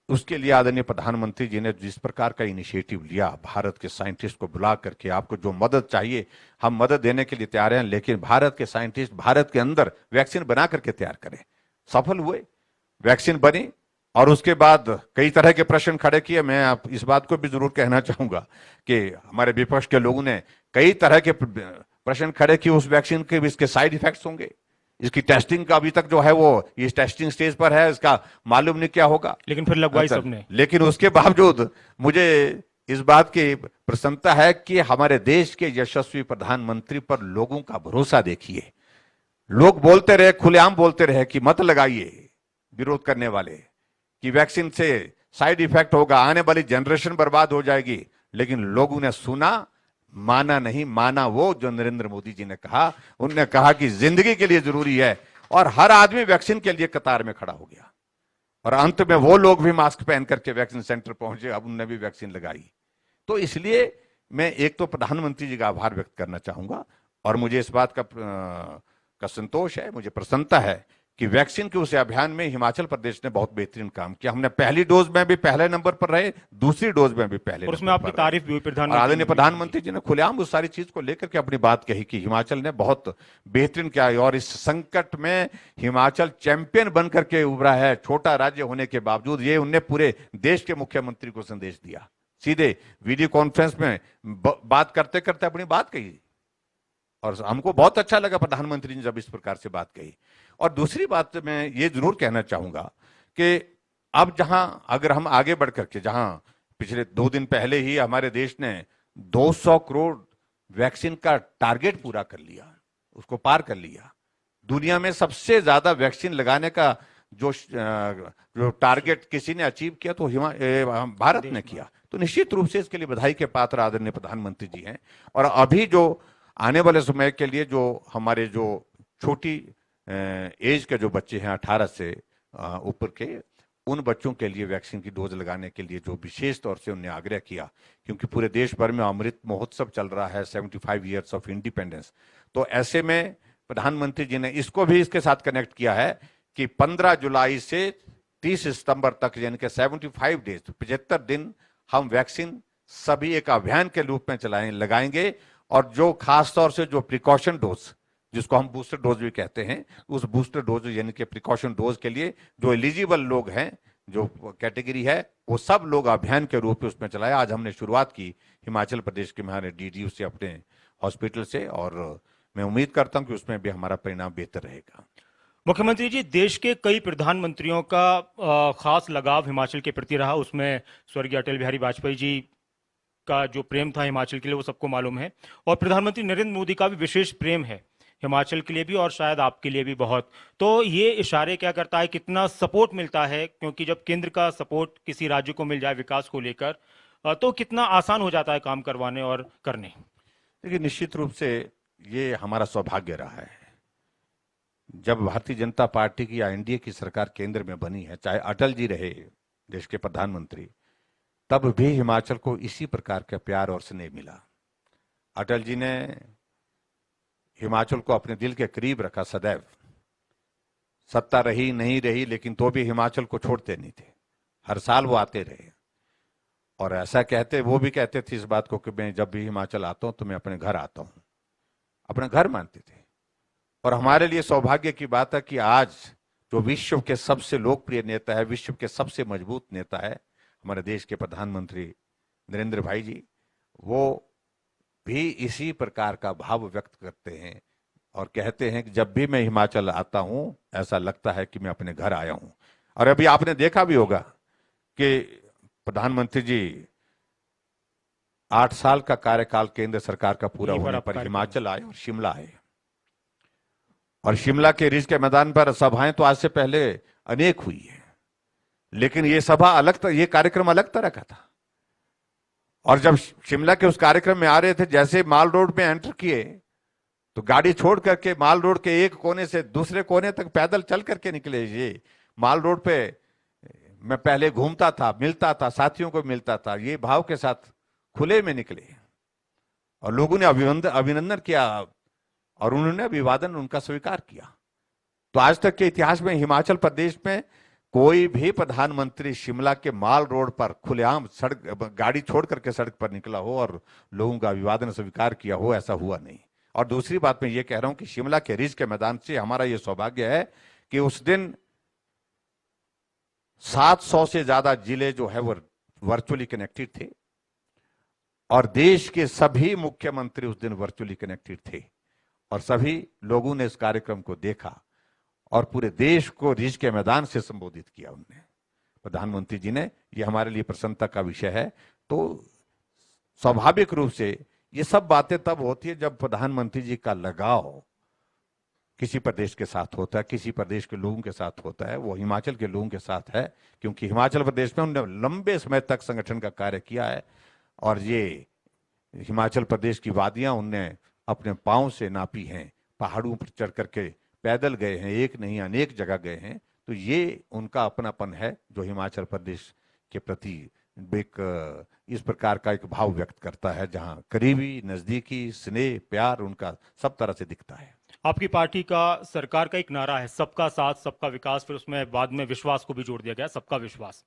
उसके लिए आदरणीय प्रधानमंत्री जी ने जिस प्रकार का इनिशिएटिव लिया, भारत के साइंटिस्ट को बुला करके, आपको जो मदद चाहिए हम मदद देने के लिए तैयार हैं, लेकिन भारत के साइंटिस्ट भारत के अंदर वैक्सीन बना करके तैयार करें। सफल हुए, वैक्सीन बनी, और उसके बाद कई तरह के प्रश्न खड़े किए। मैं आप इस बात को भी जरूर कहना चाहूंगा कि हमारे विपक्ष के लोगों ने कई तरह के प्रश्न खड़े किए उस वैक्सीन के, इसके साइड इफेक्ट्स होंगे, इसकी टेस्टिंग का अभी तक जो है वो इस टेस्टिंग स्टेज पर है, इसका मालूम नहीं क्या होगा, लेकिन फिर लगवाई सबने। लेकिन उसके बावजूद मुझे इस बात की प्रसन्नता है कि हमारे देश के यशस्वी प्रधानमंत्री पर लोगों का भरोसा देखिए। लोग बोलते रहे, खुलेआम बोलते रहे कि मत लगाइए, विरोध करने वाले, कि वैक्सीन से साइड इफेक्ट होगा, आने वाली जनरेशन बर्बाद हो जाएगी, लेकिन लोगों ने सुना, माना नहीं। माना वो जो नरेंद्र मोदी जी ने कहा, उन्होंने कहा कि जिंदगी के लिए जरूरी है, और हर आदमी वैक्सीन के लिए कतार में खड़ा हो गया, और अंत में वो लोग भी मास्क पहन करके वैक्सीन सेंटर पहुंचे, अब उन्होंने भी वैक्सीन लगाई। तो इसलिए मैं एक तो प्रधानमंत्री जी का आभार व्यक्त करना चाहूंगा, और मुझे इस बात का संतोष है, मुझे प्रसन्नता है कि वैक्सीन के उस अभियान में हिमाचल प्रदेश ने बहुत बेहतरीन काम किया। हमने पहली डोज में भी पहले नंबर पर रहे, दूसरी डोज में भी पहले, और उसमें आपकी तारीफ भी हुई प्रधानमंत्री। आदरणीय प्रधानमंत्री जी ने खुलेआम उस सारी चीज को लेकर के अपनी बात कही कि हिमाचल ने बहुत बेहतरीन किया, और इस संकट में हिमाचल चैंपियन बनकर के उभरा है। छोटा राज्य होने के बावजूद ये उनने पूरे देश के मुख्यमंत्री को संदेश दिया, सीधे वीडियो कॉन्फ्रेंस में बात करते करते अपनी बात कही, और हमको बहुत अच्छा लगा प्रधानमंत्री ने जब इस प्रकार से बात कही। और दूसरी बात मैं ये जरूर कहना चाहूंगा कि अब अगर हम आगे बढ़ करके, जहां पिछले 2 दिन पहले ही हमारे देश ने 200 करोड़ वैक्सीन का टारगेट पूरा कर लिया, उसको पार कर लिया, दुनिया में सबसे ज्यादा वैक्सीन लगाने का जो टारगेट किसी ने अचीव किया तो भारत ने किया। तो निश्चित रूप से इसके लिए बधाई के पात्र आदरणीय प्रधानमंत्री जी हैं। और अभी जो आने वाले समय के लिए जो हमारे जो छोटी एज के जो बच्चे हैं 18 से ऊपर के, उन बच्चों के लिए वैक्सीन की डोज लगाने के लिए जो विशेष तौर से उन्हें आग्रह किया, क्योंकि पूरे देश भर में अमृत महोत्सव चल रहा है, 75 ईयर्स ऑफ इंडिपेंडेंस। तो ऐसे में प्रधानमंत्री जी ने इसको भी इसके साथ कनेक्ट किया है कि 15 जुलाई से 30 सितंबर तक, यानी कि 75 डेज, 75 दिन हम वैक्सीन सभी एक अभियान के रूप में लगाएंगे। और जो खास तौर से जो प्रिकॉशन डोज, जिसको हम बूस्टर डोज भी कहते हैं, उस बूस्टर डोज यानी कि प्रिकॉशन डोज के लिए जो एलिजिबल लोग हैं, जो कैटेगरी है, वो सब लोग अभियान के रूप में उसमें चलाए। आज हमने शुरुआत की हिमाचल प्रदेश के हमारे डीडीयू से, अपने हॉस्पिटल से, और मैं उम्मीद करता हूं कि उसमें भी हमारा परिणाम बेहतर रहेगा। मुख्यमंत्री जी, देश के कई प्रधानमंत्रियों का खास लगाव हिमाचल के प्रति रहा। उसमें स्वर्गीय अटल बिहारी वाजपेयी जी का जो प्रेम था हिमाचल के लिए वो सबको मालूम है, और प्रधानमंत्री नरेंद्र मोदी का भी विशेष प्रेम है हिमाचल के लिए भी, और शायद आपके लिए भी बहुत। तो ये इशारे क्या करता है, कितना सपोर्ट मिलता है, क्योंकि जब केंद्र का सपोर्ट किसी राज्य को मिल जाए विकास को लेकर, तो कितना आसान हो जाता है काम करवाने और करने। देखिए, निश्चित रूप से ये हमारा सौभाग्य रहा है। जब भारतीय जनता पार्टी की या एनडीए की सरकार केंद्र में बनी है, चाहे अटल जी रहे देश के प्रधानमंत्री, तब भी हिमाचल को इसी प्रकार का प्यार और स्नेह मिला। अटल जी ने हिमाचल को अपने दिल के करीब रखा सदैव। सत्ता रही नहीं रही, लेकिन तो भी हिमाचल को छोड़ते नहीं थे। हर साल वो आते रहे, और ऐसा कहते, वो भी कहते थे इस बात को कि मैं जब भी हिमाचल आता हूं तो मैं अपने घर आता हूं, अपना घर मानते थे। और हमारे लिए सौभाग्य की बात है कि आज जो विश्व के सबसे लोकप्रिय नेता है, विश्व के सबसे मजबूत नेता है, हमारे देश के प्रधानमंत्री नरेंद्र भाई जी, वो भी इसी प्रकार का भाव व्यक्त करते हैं और कहते हैं कि जब भी मैं हिमाचल आता हूं ऐसा लगता है कि मैं अपने घर आया हूं। और अभी आपने देखा भी होगा कि प्रधानमंत्री जी 8 साल का कार्यकाल केंद्र सरकार का पूरा होने पर हिमाचल आए और शिमला आए, और शिमला के रिज के मैदान पर सभाएं तो आज से पहले अनेक हुई है, लेकिन ये सभा अलग, ये कार्यक्रम अलग तरह का था। और जब शिमला के उस कार्यक्रम में आ रहे थे, जैसे माल रोड में एंटर किए तो गाड़ी छोड़ करके माल रोड के एक कोने से दूसरे कोने तक पैदल चल करके निकले। ये माल रोड पे मैं पहले घूमता था, मिलता था, साथियों को मिलता था, ये भाव के साथ खुले में निकले, और लोगों ने अभिनंदन किया और उन्होंने अभिवादन उनका स्वीकार किया। तो आज तक के इतिहास में हिमाचल प्रदेश में कोई भी प्रधानमंत्री शिमला के माल रोड पर खुलेआम सड़क गाड़ी छोड़ करके सड़क पर निकला हो और लोगों का अभिवादन स्वीकार किया हो, ऐसा हुआ नहीं। और दूसरी बात मैं ये कह रहा हूं कि शिमला के रिज के मैदान से हमारा ये सौभाग्य है कि उस दिन 700 से ज्यादा जिले जो है वो वर्चुअली कनेक्टेड थे, और देश के सभी मुख्यमंत्री उस दिन वर्चुअली कनेक्टेड थे, और सभी लोगों ने इस कार्यक्रम को देखा और पूरे देश को रिज के मैदान से संबोधित किया उन्होंने, प्रधानमंत्री जी ने। ये हमारे लिए प्रसन्नता का विषय है। तो स्वाभाविक रूप से ये सब बातें तब होती है जब प्रधानमंत्री जी का लगाव किसी प्रदेश के साथ होता है, किसी प्रदेश के लोगों के साथ होता है। वो हिमाचल के लोगों के साथ है, क्योंकि हिमाचल प्रदेश में उन्होंने लंबे समय तक संगठन का कार्य किया है, और ये हिमाचल प्रदेश की वादियां उनने अपने पांव से नापी हैं, पहाड़ों पर चढ़ करके पैदल गए हैं, एक नहीं अनेक जगह गए हैं। तो ये उनका अपनापन है जो हिमाचल प्रदेश के प्रति एक इस प्रकार का एक भाव व्यक्त करता है, जहां करीबी, नजदीकी, स्नेह, प्यार उनका सब तरह से दिखता है। आपकी पार्टी का, सरकार का एक नारा है, सबका साथ सबका विकास, फिर उसमें बाद में विश्वास को भी जोड़ दिया गया, सबका विश्वास।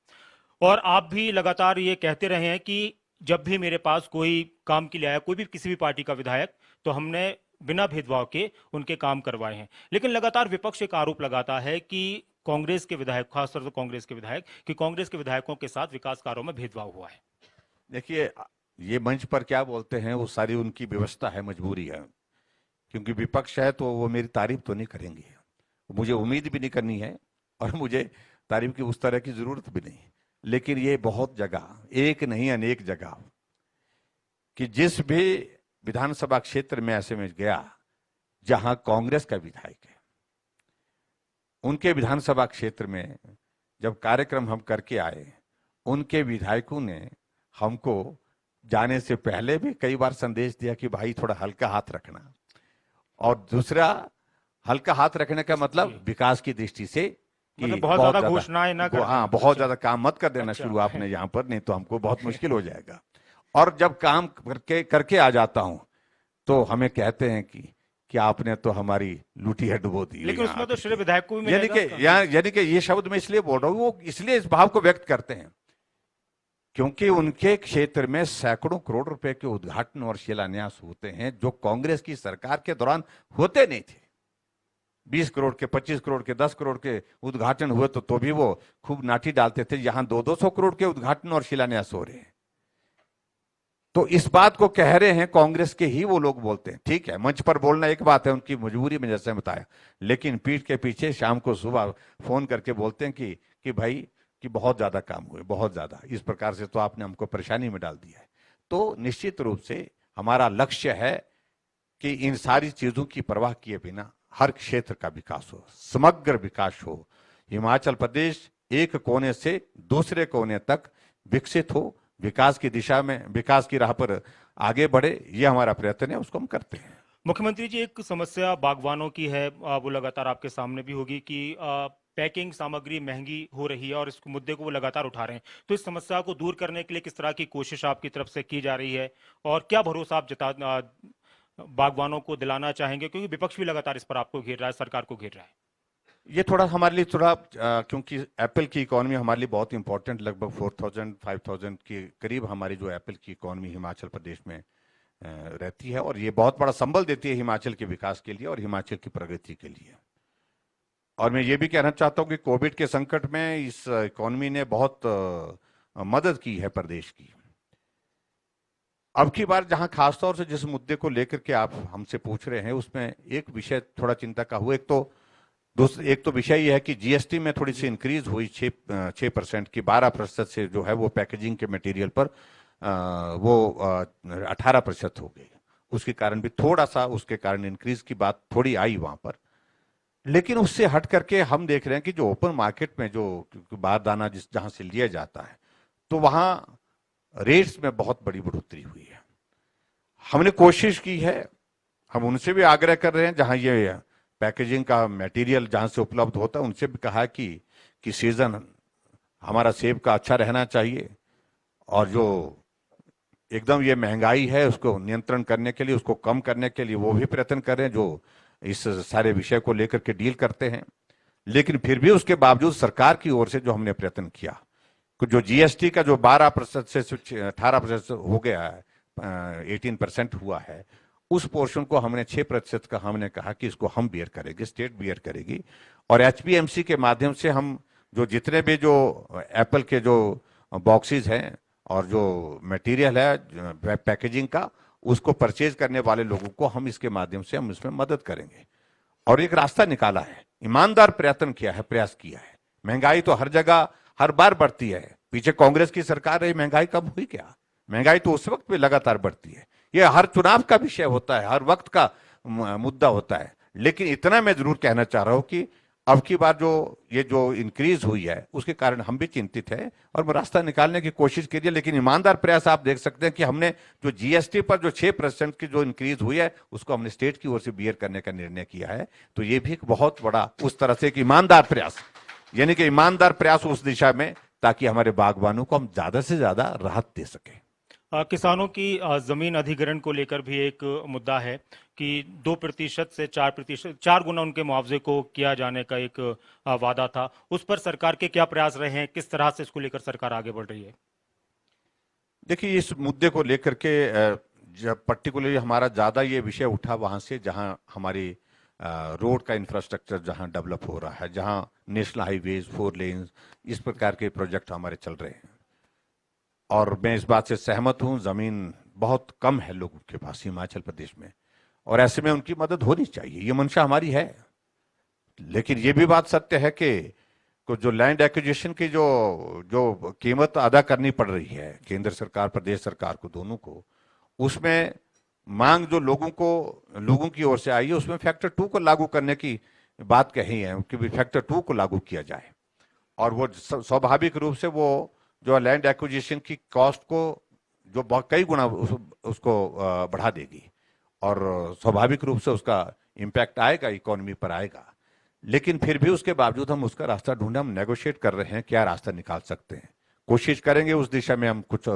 और आप भी लगातार ये कहते रहे हैं कि जब भी मेरे पास कोई काम के लिए आया, कोई भी किसी भी पार्टी का विधायक, तो हमने बिना भेदभाव के उनके काम करवाए हैं। लेकिन लगातार विपक्ष एक आरोप लगाता है कि कांग्रेस के विधायक, खासतौर से कांग्रेस के विधायक, कि कांग्रेस के विधायकों के साथ विकास कार्यों में भेदभाव हुआ है। देखिए, ये मंच पर क्या बोलते हैं वो सारी उनकी व्यवस्था है, मजबूरी है, क्योंकि विपक्ष है तो वो मेरी तारीफ तो नहीं करेंगे, मुझे उम्मीद भी नहीं करनी है, और मुझे तारीफ की उस तरह की जरूरत भी नहीं। लेकिन ये बहुत जगह, एक नहीं अनेक जगह, कि जिस भी विधानसभा क्षेत्र में ऐसे में गया जहां कांग्रेस का विधायक है, उनके विधानसभा क्षेत्र में जब कार्यक्रम हम करके आए, उनके विधायकों ने हमको जाने से पहले भी कई बार संदेश दिया कि भाई थोड़ा हल्का हाथ रखना। और दूसरा, हल्का हाथ रखने का मतलब विकास की दृष्टि से कि मतलब बहुत ज्यादा घोषणाएं ना कर हाँ, बहुत ज्यादा काम मत कर देना शुरू आपने यहाँ पर, नहीं तो हमको बहुत मुश्किल हो जाएगा। और जब काम करके आ जाता हूं तो हमें कहते हैं कि आपने तो हमारी लूटी है डुबो दी। लेकिन उसमें तो श्रेय विधायक को भी यानी मिलेगा। यानी कि ये शब्द मैं इसलिए बोल रहा हूँ, वो इसलिए इस भाव को व्यक्त करते हैं क्योंकि उनके क्षेत्र में सैकड़ों करोड़ रुपए के उद्घाटन और शिलान्यास होते हैं जो कांग्रेस की सरकार के दौरान होते नहीं थे। 20 करोड़ के, 25 करोड़ के, 10 करोड़ के उद्घाटन हुए तो भी वो खूब नाटी डालते थे। यहां 200-200 करोड़ के उद्घाटन और शिलान्यास हो रहे हैं। तो इस बात को कह रहे हैं कांग्रेस के ही वो लोग बोलते हैं। ठीक है, मंच पर बोलना एक बात है, उनकी मजबूरी में जैसे बताया, लेकिन पीठ के पीछे शाम को सुबह फोन करके बोलते हैं कि भाई कि बहुत ज्यादा काम हुए, बहुत ज्यादा, इस प्रकार से तो आपने हमको परेशानी में डाल दिया है। तो निश्चित रूप से हमारा लक्ष्य है कि इन सारी चीजों की परवाह किए बिना हर क्षेत्र का विकास हो, समग्र विकास हो, हिमाचल प्रदेश एक कोने से दूसरे कोने तक विकसित हो, विकास की दिशा में, विकास की राह पर आगे बढ़े, ये हमारा प्रयत्न है, उसको हम करते हैं। मुख्यमंत्री जी, एक समस्या बागवानों की है, वो लगातार आपके सामने भी होगी कि पैकिंग सामग्री महंगी हो रही है और इस मुद्दे को वो लगातार उठा रहे हैं। तो इस समस्या को दूर करने के लिए किस तरह की कोशिश आपकी तरफ से की जा रही है और क्या भरोसा आप बागवानों को दिलाना चाहेंगे, क्योंकि विपक्ष भी लगातार इस पर आपको घेर रहा है, सरकार को घेर रहा है? ये थोड़ा हमारे लिए थोड़ा क्योंकि एप्पल की इकोनॉमी हमारे लिए बहुत इंपॉर्टेंट, लगभग 4000-5000 के करीब हमारी जो एप्पल की इकोनॉमी हिमाचल प्रदेश में रहती है, और ये बहुत बड़ा संबल देती है हिमाचल के विकास के लिए और हिमाचल की प्रगति के लिए। और मैं ये भी कहना चाहता हूँ कि कोविड के संकट में इस इकोनॉमी ने बहुत मदद की है प्रदेश की। अब की बार जहां खासतौर से जिस मुद्दे को लेकर के आप हमसे पूछ रहे हैं, उसमें एक विषय थोड़ा चिंता का हुआ। एक तो विषय यह है कि जीएसटी में थोड़ी सी इंक्रीज हुई 6% की, 12% से जो है वो पैकेजिंग के मटेरियल पर वो 18% हो गई। उसके कारण भी थोड़ा सा, उसके कारण इंक्रीज की बात थोड़ी आई वहां पर। लेकिन उससे हट करके हम देख रहे हैं कि जो ओपन मार्केट में जो बारदाना जहां से लिया जाता है, तो वहां रेट्स में बहुत बड़ी बढ़ोतरी हुई है। हमने कोशिश की है, हम उनसे भी आग्रह कर रहे हैं जहां ये पैकेजिंग का मटेरियल जहां से उपलब्ध होता है, उनसे भी कहा कि सीजन हमारा सेब का अच्छा रहना चाहिए, और जो एकदम ये महंगाई है उसको नियंत्रण करने के लिए, उसको कम करने के लिए वो भी प्रयत्न कर रहे हैं, जो इस सारे विषय को लेकर के डील करते हैं। लेकिन फिर भी उसके बावजूद सरकार की ओर से जो हमने प्रयत्न किया, जो जीएसटी का जो 12% से 18% हो गया है, 18% हुआ है, उस पोर्शन को हमने 6% का हमने कहा कि इसको हम बियर करेंगे, स्टेट बियर करेगी। और एचपीएमसी के माध्यम से हम जो जितने भी जो एप्पल के जो बॉक्सेस हैं और जो मटेरियल है पैकेजिंग का, उसको परचेज करने वाले लोगों को हम इसके माध्यम से हम इसमें मदद करेंगे। और एक रास्ता निकाला है, ईमानदार प्रयत्न किया है, प्रयास किया है। महंगाई तो हर जगह हर बार बढ़ती है, पीछे कांग्रेस की सरकार रही, महंगाई कब हुई क्या? महंगाई तो उस वक्त भी लगातार बढ़ती है। यह हर चुनाव का विषय होता है, हर वक्त का मुद्दा होता है। लेकिन इतना मैं जरूर कहना चाह रहा हूं कि अब की बार ये जो इंक्रीज हुई है, उसके कारण हम भी चिंतित है और रास्ता निकालने की कोशिश कीजिए। लेकिन ईमानदार प्रयास आप देख सकते हैं कि हमने जो जीएसटी पर जो 6% की जो इंक्रीज हुई है, उसको हमने स्टेट की ओर से बियर करने का निर्णय किया है। तो ये भी एक बहुत बड़ा उस तरह से एक ईमानदार प्रयास, यानी कि ईमानदार प्रयास उस दिशा में, ताकि हमारे बागवानों को हम ज्यादा से ज्यादा राहत दे सके। किसानों की जमीन अधिग्रहण को लेकर भी एक मुद्दा है कि 2% से 4%, 4 गुना उनके मुआवजे को किया जाने का एक वादा था। उस पर सरकार के क्या प्रयास रहे हैं, किस तरह से इसको लेकर सरकार आगे बढ़ रही है? देखिए, इस मुद्दे को लेकर के जब पर्टिकुलरली हमारा ज्यादा ये विषय उठा वहां से, जहां हमारी रोड का इंफ्रास्ट्रक्चर जहां डेवलप हो रहा है, जहां नेशनल हाईवेज, 4 लेन्स, इस प्रकार के प्रोजेक्ट हमारे चल रहे हैं। और मैं इस बात से सहमत हूं, जमीन बहुत कम है लोगों के पास हिमाचल प्रदेश में, और ऐसे में उनकी मदद होनी चाहिए, ये मंशा हमारी है। लेकिन ये भी बात सत्य है कि जो लैंड एक्विजिशन की जो कीमत अदा करनी पड़ रही है केंद्र सरकार, प्रदेश सरकार को, दोनों को, उसमें मांग जो लोगों की ओर से आई है, उसमें फैक्टर 2 को लागू करने की बात कही है कि फैक्टर 2 को लागू किया जाए, और वो स्वाभाविक रूप से वो जो लैंड एक्विजिशन की कॉस्ट को जो बहुत कई गुना उसको बढ़ा देगी, और स्वाभाविक रूप से उसका इम्पैक्ट आएगा, इकोनॉमी पर आएगा। लेकिन फिर भी उसके बावजूद हम उसका रास्ता ढूंढे, हम नेगोशिएट कर रहे हैं, क्या रास्ता निकाल सकते हैं, कोशिश करेंगे उस दिशा में हम कुछ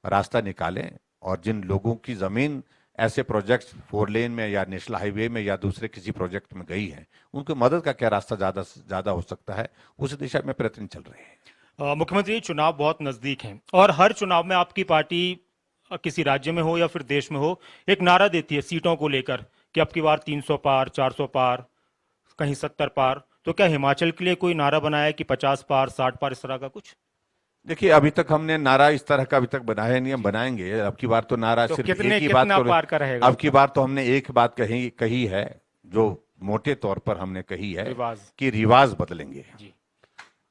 रास्ता निकालें, और जिन लोगों की जमीन ऐसे प्रोजेक्ट्स 4 लेन में या नेशनल हाईवे में या दूसरे किसी प्रोजेक्ट में गई है, उनको मदद का क्या रास्ता ज्यादा से ज्यादा हो सकता है, उस दिशा में प्रयत्न चल रहे हैं। मुख्यमंत्री, चुनाव बहुत नजदीक हैं और हर चुनाव में आपकी पार्टी किसी राज्य में हो या फिर देश में हो, एक नारा देती है सीटों को लेकर कि अब की बार 300 पार, 400 पार, कहीं 70 पार। तो क्या हिमाचल के लिए कोई नारा बनाया है कि 50 पार, 60 पार, इस तरह का कुछ? देखिए, अभी तक हमने नारा इस तरह का अभी तक बनाया नहीं, हम बनाएंगे। अब की बार तो नारा तो सिर्फ एक ही कितना बात पार का रहेगा? अब की बार तो हमने एक बात कही है, जो मोटे तौर पर हमने कही है कि रिवाज बदलेंगे जी।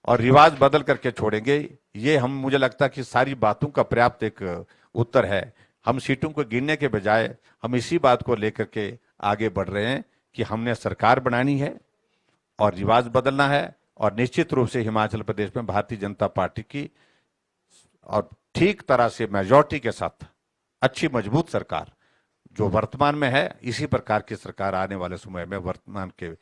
और रिवाज बदल करके छोड़ेंगे। ये हम, मुझे लगता है कि सारी बातों का पर्याप्त एक उत्तर है। हम सीटों को गिनने के बजाय हम इसी बात को लेकर के आगे बढ़ रहे हैं कि हमने सरकार बनानी है और रिवाज बदलना है, और निश्चित रूप से हिमाचल प्रदेश में भारतीय जनता पार्टी की और ठीक तरह से मेजॉरिटी के साथ अच्छी मजबूत सरकार जो वर्तमान में है, इसी प्रकार की सरकार आने वाले समय में वर्तमान के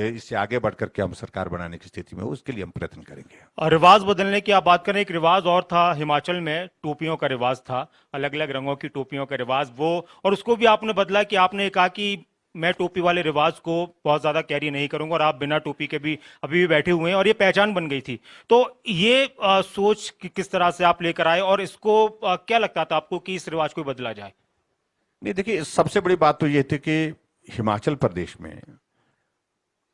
इससे आगे बढ़कर के हम सरकार बनाने की स्थिति में हो, उसके लिए हम प्रयत्न करेंगे। और रिवाज बदलने की आप बात करें, एक रिवाज और था हिमाचल में, टोपियों का रिवाज था, अलग अलग रंगों की टोपियों का रिवाज, वो और उसको भी आपने बदला कि आपने कहा कि मैं टोपी वाले रिवाज को बहुत ज्यादा कैरी नहीं करूंगा और आप बिना टोपी के भी अभी भी बैठे हुए हैं, और ये पहचान बन गई थी। तो ये सोच किस तरह से आप लेकर आए, और इसको क्या लगता था आपको कि इस रिवाज को बदला जाए? नहीं, देखिए, सबसे बड़ी बात तो ये थी कि हिमाचल प्रदेश में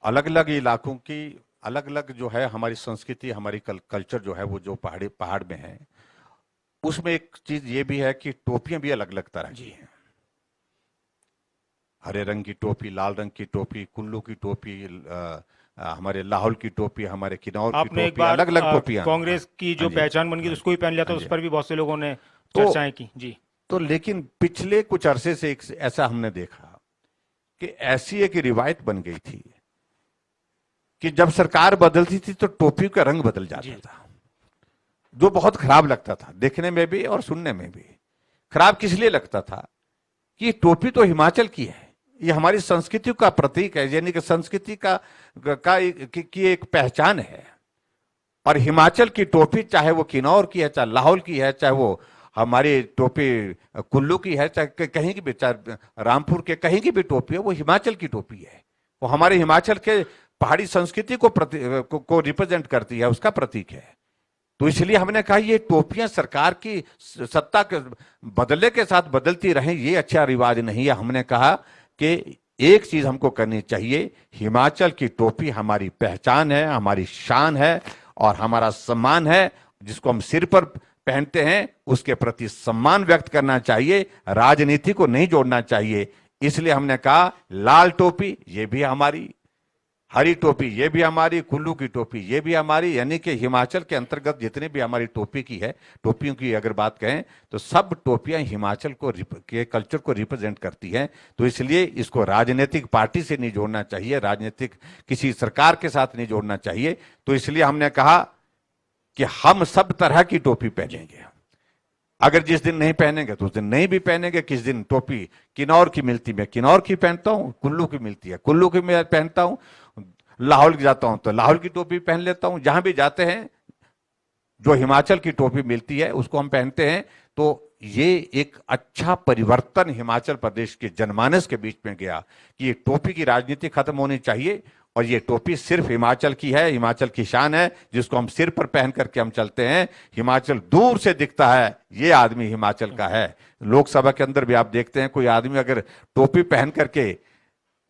अलग अलग इलाकों की अलग अलग जो है हमारी संस्कृति, हमारी कल्चर जो है, वो जो पहाड़ में है, उसमें एक चीज ये भी है कि टोपियां भी अलग अलग तरह की हैं। हरे रंग की टोपी, लाल रंग की टोपी, कुल्लू की टोपी, हमारे लाहौल की टोपी, हमारे किन्नौर की टोपी, अलग अलग टोपियां। कांग्रेस की जो पहचान बन गई उसको भी पहन लिया था, उस पर भी बहुत से लोगों ने चर्चाएं की जी। तो लेकिन पिछले कुछ अरसे से एक ऐसा हमने देखा कि ऐसी एक रिवायत बन गई थी कि जब सरकार बदलती थी तो टोपी का रंग बदल जाता था, जो बहुत खराब लगता था देखने में भी और सुनने में भी। खराब किस लिए लगता था कि टोपी तो हिमाचल की है, ये हमारी संस्कृति का प्रतीक है, यानी कि संस्कृति की एक पहचान है। और हिमाचल की टोपी, चाहे वो किन्नौर की है, चाहे लाहौल की है, चाहे वो हमारी टोपी कुल्लू की है, चाहे कहीं की भी, चाहे रामपुर के कहीं की भी टोपी है, वो हिमाचल की टोपी है। वो हमारे हिमाचल के पहाड़ी संस्कृति को रिप्रेजेंट करती है, उसका प्रतीक है। तो इसलिए हमने कहा ये टोपियां सरकार की सत्ता के बदले के साथ बदलती रहें, ये अच्छा रिवाज नहीं है। हमने कहा कि एक चीज हमको करनी चाहिए, हिमाचल की टोपी हमारी पहचान है, हमारी शान है और हमारा सम्मान है, जिसको हम सिर पर पहनते हैं, उसके प्रति सम्मान व्यक्त करना चाहिए, राजनीति को नहीं जोड़ना चाहिए। इसलिए हमने कहा लाल टोपी ये भी हमारी, हरी टोपी ये भी हमारी, कुल्लू की टोपी ये भी हमारी, यानी कि हिमाचल के अंतर्गत जितने भी हमारी टोपी की है, टोपियों की अगर बात कहें तो सब टोपियां हिमाचल के कल्चर को रिप्रेजेंट करती हैं। तो इसलिए इसको राजनीतिक पार्टी से नहीं जोड़ना चाहिए, राजनीतिक किसी सरकार के साथ नहीं जोड़ना चाहिए। तो इसलिए हमने कहा कि हम सब तरह की टोपी पहनेंगे। अगर जिस दिन नहीं पहनेंगे तो उस दिन नहीं भी पहनेंगे। किस दिन टोपी किन्नौर की मिलती मैं किन्नौर की पहनता हूं, कुल्लू की मिलती है कुल्लू की मैं पहनता हूं, लाहौल जाता हूं तो लाहौल की टोपी पहन लेता हूं। जहां भी जाते हैं जो हिमाचल की टोपी मिलती है उसको हम पहनते हैं। तो ये एक अच्छा परिवर्तन हिमाचल प्रदेश के जनमानस के बीच में गया कि ये टोपी की राजनीति खत्म होनी चाहिए और ये टोपी सिर्फ हिमाचल की है, हिमाचल की शान है, जिसको हम सिर पर पहन करके हम चलते हैं। हिमाचल दूर से दिखता है, ये आदमी हिमाचल का है। लोकसभा के अंदर भी आप देखते हैं कोई आदमी अगर टोपी पहन करके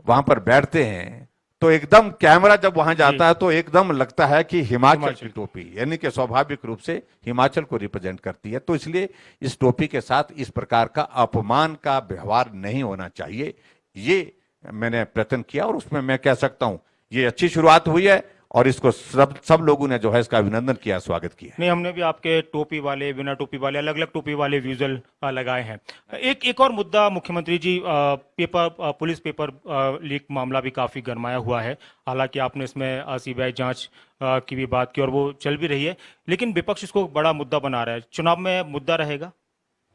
वहां पर बैठते हैं तो एकदम कैमरा जब वहां जाता है तो एकदम लगता है कि हिमाचल की टोपी, यानी कि स्वाभाविक रूप से हिमाचल को रिप्रेजेंट करती है। तो इसलिए इस टोपी के साथ इस प्रकार का अपमान का व्यवहार नहीं होना चाहिए। ये मैंने प्रयत्न किया और उसमें मैं कह सकता हूं ये अच्छी शुरुआत हुई है और इसको सब लोगों ने जो है इसका अभिनंदन किया, स्वागत किया। नहीं, हमने भी आपके टोपी वाले, बिना टोपी वाले, अलग अलग टोपी वाले विजुअल लगाए हैं। एक और मुद्दा मुख्यमंत्री जी, पुलिस पेपर लीक मामला भी काफी गरमाया हुआ है। हालांकि आपने इसमें सीबीआई जांच की भी बात की और वो चल भी रही है, लेकिन विपक्ष इसको बड़ा मुद्दा बना रहा है। चुनाव में मुद्दा रहेगा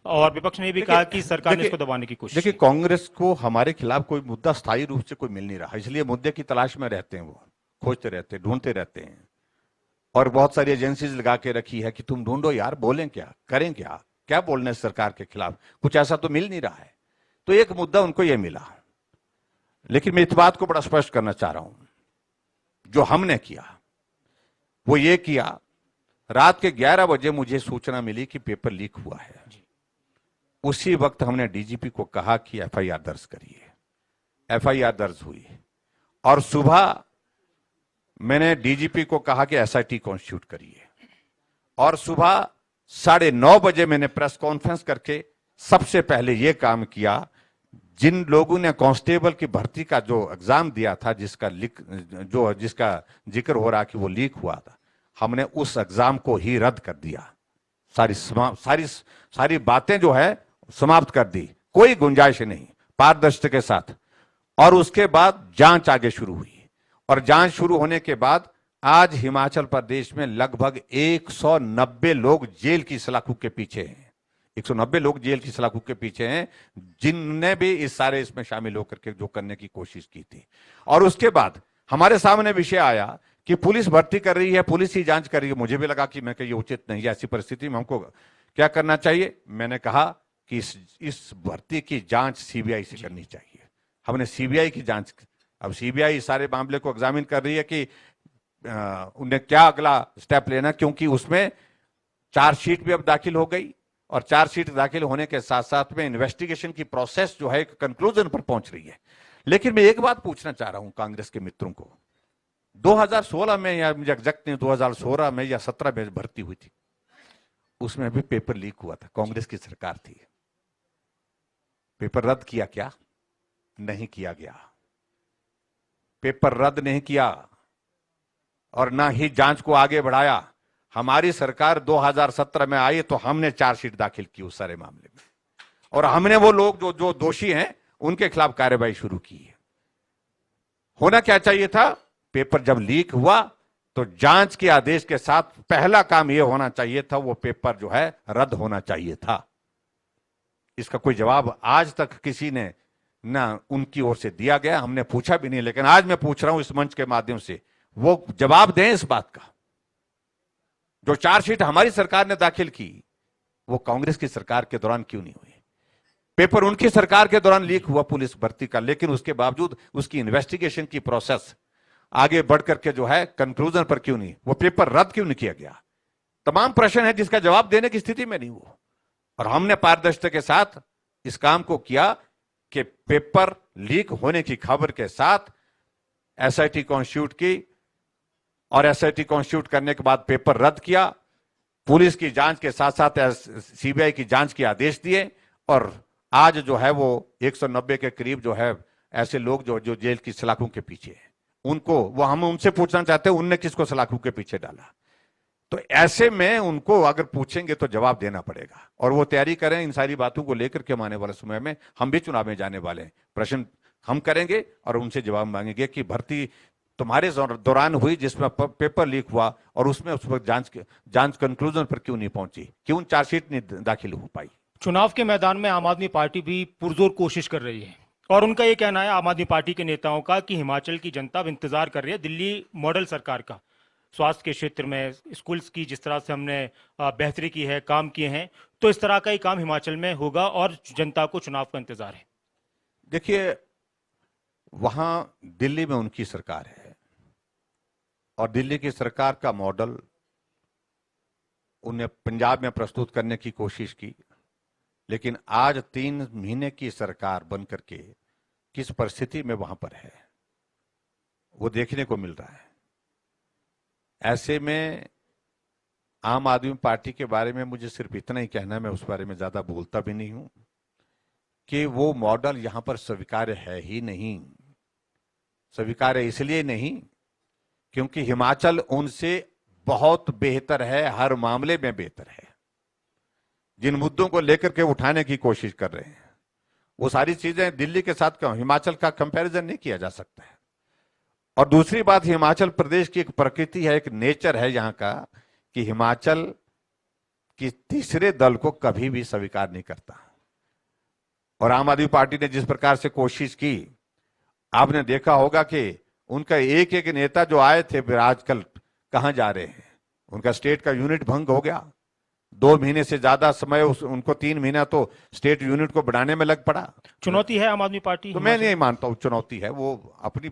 और विपक्ष ने भी कहा कि सरकार ने इसको दबाने की कोशिश देखिए, की। कांग्रेस को हमारे खिलाफ कोई मुद्दा स्थायी रूप से कोई मिल नहीं रहा, इसलिए मुद्दे की तलाश में रहते हैं, वो खोजते रहते हैं, ढूंढते रहते हैं, और बहुत सारी एजेंसीज लगा के रखी है कि तुम ढूंढो यार, बोलें क्या, करें क्या, क्या बोलने सरकार के खिलाफ, कुछ ऐसा तो मिल नहीं रहा है। तो एक मुद्दा उनको यह मिला, लेकिन मैं इस बात को बड़ा स्पष्ट करना चाह रहा हूं, जो हमने किया वो ये किया, रात के 11 बजे मुझे सूचना मिली कि पेपर लीक हुआ है। उसी वक्त हमने डीजीपी को कहा कि एफआईआर दर्ज करिए। एफआईआर दर्ज हुई और सुबह मैंने डीजीपी को कहा कि एसआईटी कॉन्स्टिट्यूट करिए, और सुबह 9:30 बजे मैंने प्रेस कॉन्फ्रेंस करके सबसे पहले यह काम किया। जिन लोगों ने कांस्टेबल की भर्ती का जो एग्जाम दिया था, जिसका जिक्र हो रहा कि वो लीक हुआ था, हमने उस एग्जाम को ही रद्द कर दिया। सारी बातें जो है समाप्त कर दी, कोई गुंजाइश नहीं, पारदर्शिता के साथ। और उसके बाद जांच आगे शुरू हुई, और जांच शुरू होने के बाद आज हिमाचल प्रदेश में लगभग 190 लोग जेल की सलाखों के पीछे हैं। 190 लोग जेल की सलाखों के पीछे हैं, जिनने भी इसमें शामिल होकर के जो करने की कोशिश की थी। और उसके बाद हमारे सामने विषय आया कि पुलिस भर्ती कर रही है, पुलिस ही जांच कर रही है। मुझे भी लगा कि मैं ये उचित नहीं है, ऐसी परिस्थिति में हमको क्या करना चाहिए। मैंने कहा कि इस भर्ती की जांच सीबीआई से करनी चाहिए। हमने सीबीआई की जांच, अब सीबीआई सारे मामले को एग्जामिन कर रही है कि उन्हें क्या अगला स्टेप लेना, क्योंकि उसमें चार्जशीट भी अब दाखिल हो गई, और चार्जशीट दाखिल होने के साथ साथ में इन्वेस्टिगेशन की प्रोसेस जो है कंक्लूजन पर पहुंच रही है। लेकिन मैं एक बात पूछना चाह रहा हूं कांग्रेस के मित्रों को, 2016 में, या मुझे एग्जैक्ट नहीं, 2016 में या 17 में भर्ती हुई थी, उसमें भी पेपर लीक हुआ था, कांग्रेस की सरकार थी। पेपर रद्द किया क्या? नहीं किया गया। पेपर रद्द नहीं किया और ना ही जांच को आगे बढ़ाया। हमारी सरकार 2017 में आई तो हमने चार्जशीट दाखिल की उस सारे मामले में, और हमने वो लोग जो दोषी हैं उनके खिलाफ कार्रवाई शुरू की है। होना क्या चाहिए था? पेपर जब लीक हुआ तो जांच के आदेश के साथ पहला काम यह होना चाहिए था, वो पेपर जो है रद्द होना चाहिए था। इसका कोई जवाब आज तक किसी ने ना उनकी ओर से दिया गया, हमने पूछा भी नहीं। लेकिन आज मैं पूछ रहा हूं इस मंच के माध्यम से, वो जवाब दें इस बात का। जो चार्जशीट हमारी सरकार ने दाखिल की, वो कांग्रेस की सरकार के दौरान क्यों नहीं हुई? पेपर उनकी सरकार के दौरान लीक हुआ पुलिस भर्ती का, लेकिन उसके बावजूद उसकी इन्वेस्टिगेशन की प्रोसेस आगे बढ़कर के जो है कंक्लूजन पर क्यों नहीं, वो पेपर रद्द क्यों नहीं किया गया? तमाम प्रश्न है जिसका जवाब देने की स्थिति में नहीं हुआ। और हमने पारदर्शिता के साथ इस काम को किया कि पेपर लीक होने की खबर के साथ एसआईटी कॉन्स्टिट्यूट की, और एसआईटी कॉन्स्टिट्यूट करने के बाद पेपर रद्द किया, पुलिस की जांच के साथ साथ सीबीआई की जांच के आदेश दिए, और आज जो है वो 190 के करीब जो है ऐसे लोग जो जेल की सलाखों के पीछे हैं, उनको वो हम उनसे पूछना चाहते हैं उनने किसको सलाखों के पीछे डाला। तो ऐसे में उनको अगर पूछेंगे तो जवाब देना पड़ेगा, और वो तैयारी करें इन सारी बातों को लेकर के। आने वाले समय में हम भी चुनाव में जाने वाले हैं, प्रश्न हम करेंगे और उनसे जवाब मांगेंगे कि भर्ती तुम्हारे दौरान हुई जिसमें पेपर लीक हुआ, और उसमें उस वक्त जांच कंक्लूजन पर क्यों नहीं पहुंची, क्यों चार्जशीट नहीं दाखिल हो पाई। चुनाव के मैदान में आम आदमी पार्टी भी पुरजोर कोशिश कर रही है, और उनका ये कहना है, आम आदमी पार्टी के नेताओं का, कि हिमाचल की जनता अब इंतजार कर रही है दिल्ली मॉडल सरकार का। स्वास्थ्य के क्षेत्र में, स्कूल्स की जिस तरह से हमने बेहतरी की है, काम किए हैं, तो इस तरह का ही काम हिमाचल में होगा और जनता को चुनाव का इंतजार है। देखिए, वहां दिल्ली में उनकी सरकार है, और दिल्ली की सरकार का मॉडल उन्हें पंजाब में प्रस्तुत करने की कोशिश की, लेकिन आज 3 महीने की सरकार बनकर के किस परिस्थिति में वहां पर है वो देखने को मिल रहा है। ऐसे में आम आदमी पार्टी के बारे में मुझे सिर्फ इतना ही कहना है, मैं उस बारे में ज्यादा बोलता भी नहीं हूं, कि वो मॉडल यहां पर स्वीकार्य है ही नहीं। स्वीकार्य इसलिए नहीं क्योंकि हिमाचल उनसे बहुत बेहतर है, हर मामले में बेहतर है। जिन मुद्दों को लेकर के उठाने की कोशिश कर रहे हैं वो सारी चीजें दिल्ली के साथ हिमाचल का कंपैरिजन नहीं किया जा सकता है। और दूसरी बात, हिमाचल प्रदेश की एक प्रकृति है, एक नेचर है यहाँ का, कि हिमाचल की तीसरे दल को कभी भी स्वीकार नहीं करता। और आम आदमी पार्टी ने जिस प्रकार से कोशिश की, आपने देखा होगा कि उनका एक एक नेता जो आए थे फिर आजकल कहां जा रहे हैं। उनका स्टेट का यूनिट भंग हो गया, 2 महीने से ज्यादा समय उनको 3 महीना तो स्टेट यूनिट को बढ़ाने में लग पड़ा। चुनौती है आम आदमी पार्टी? तो मैं नहीं मानता हूं चुनौती है, वो अपनी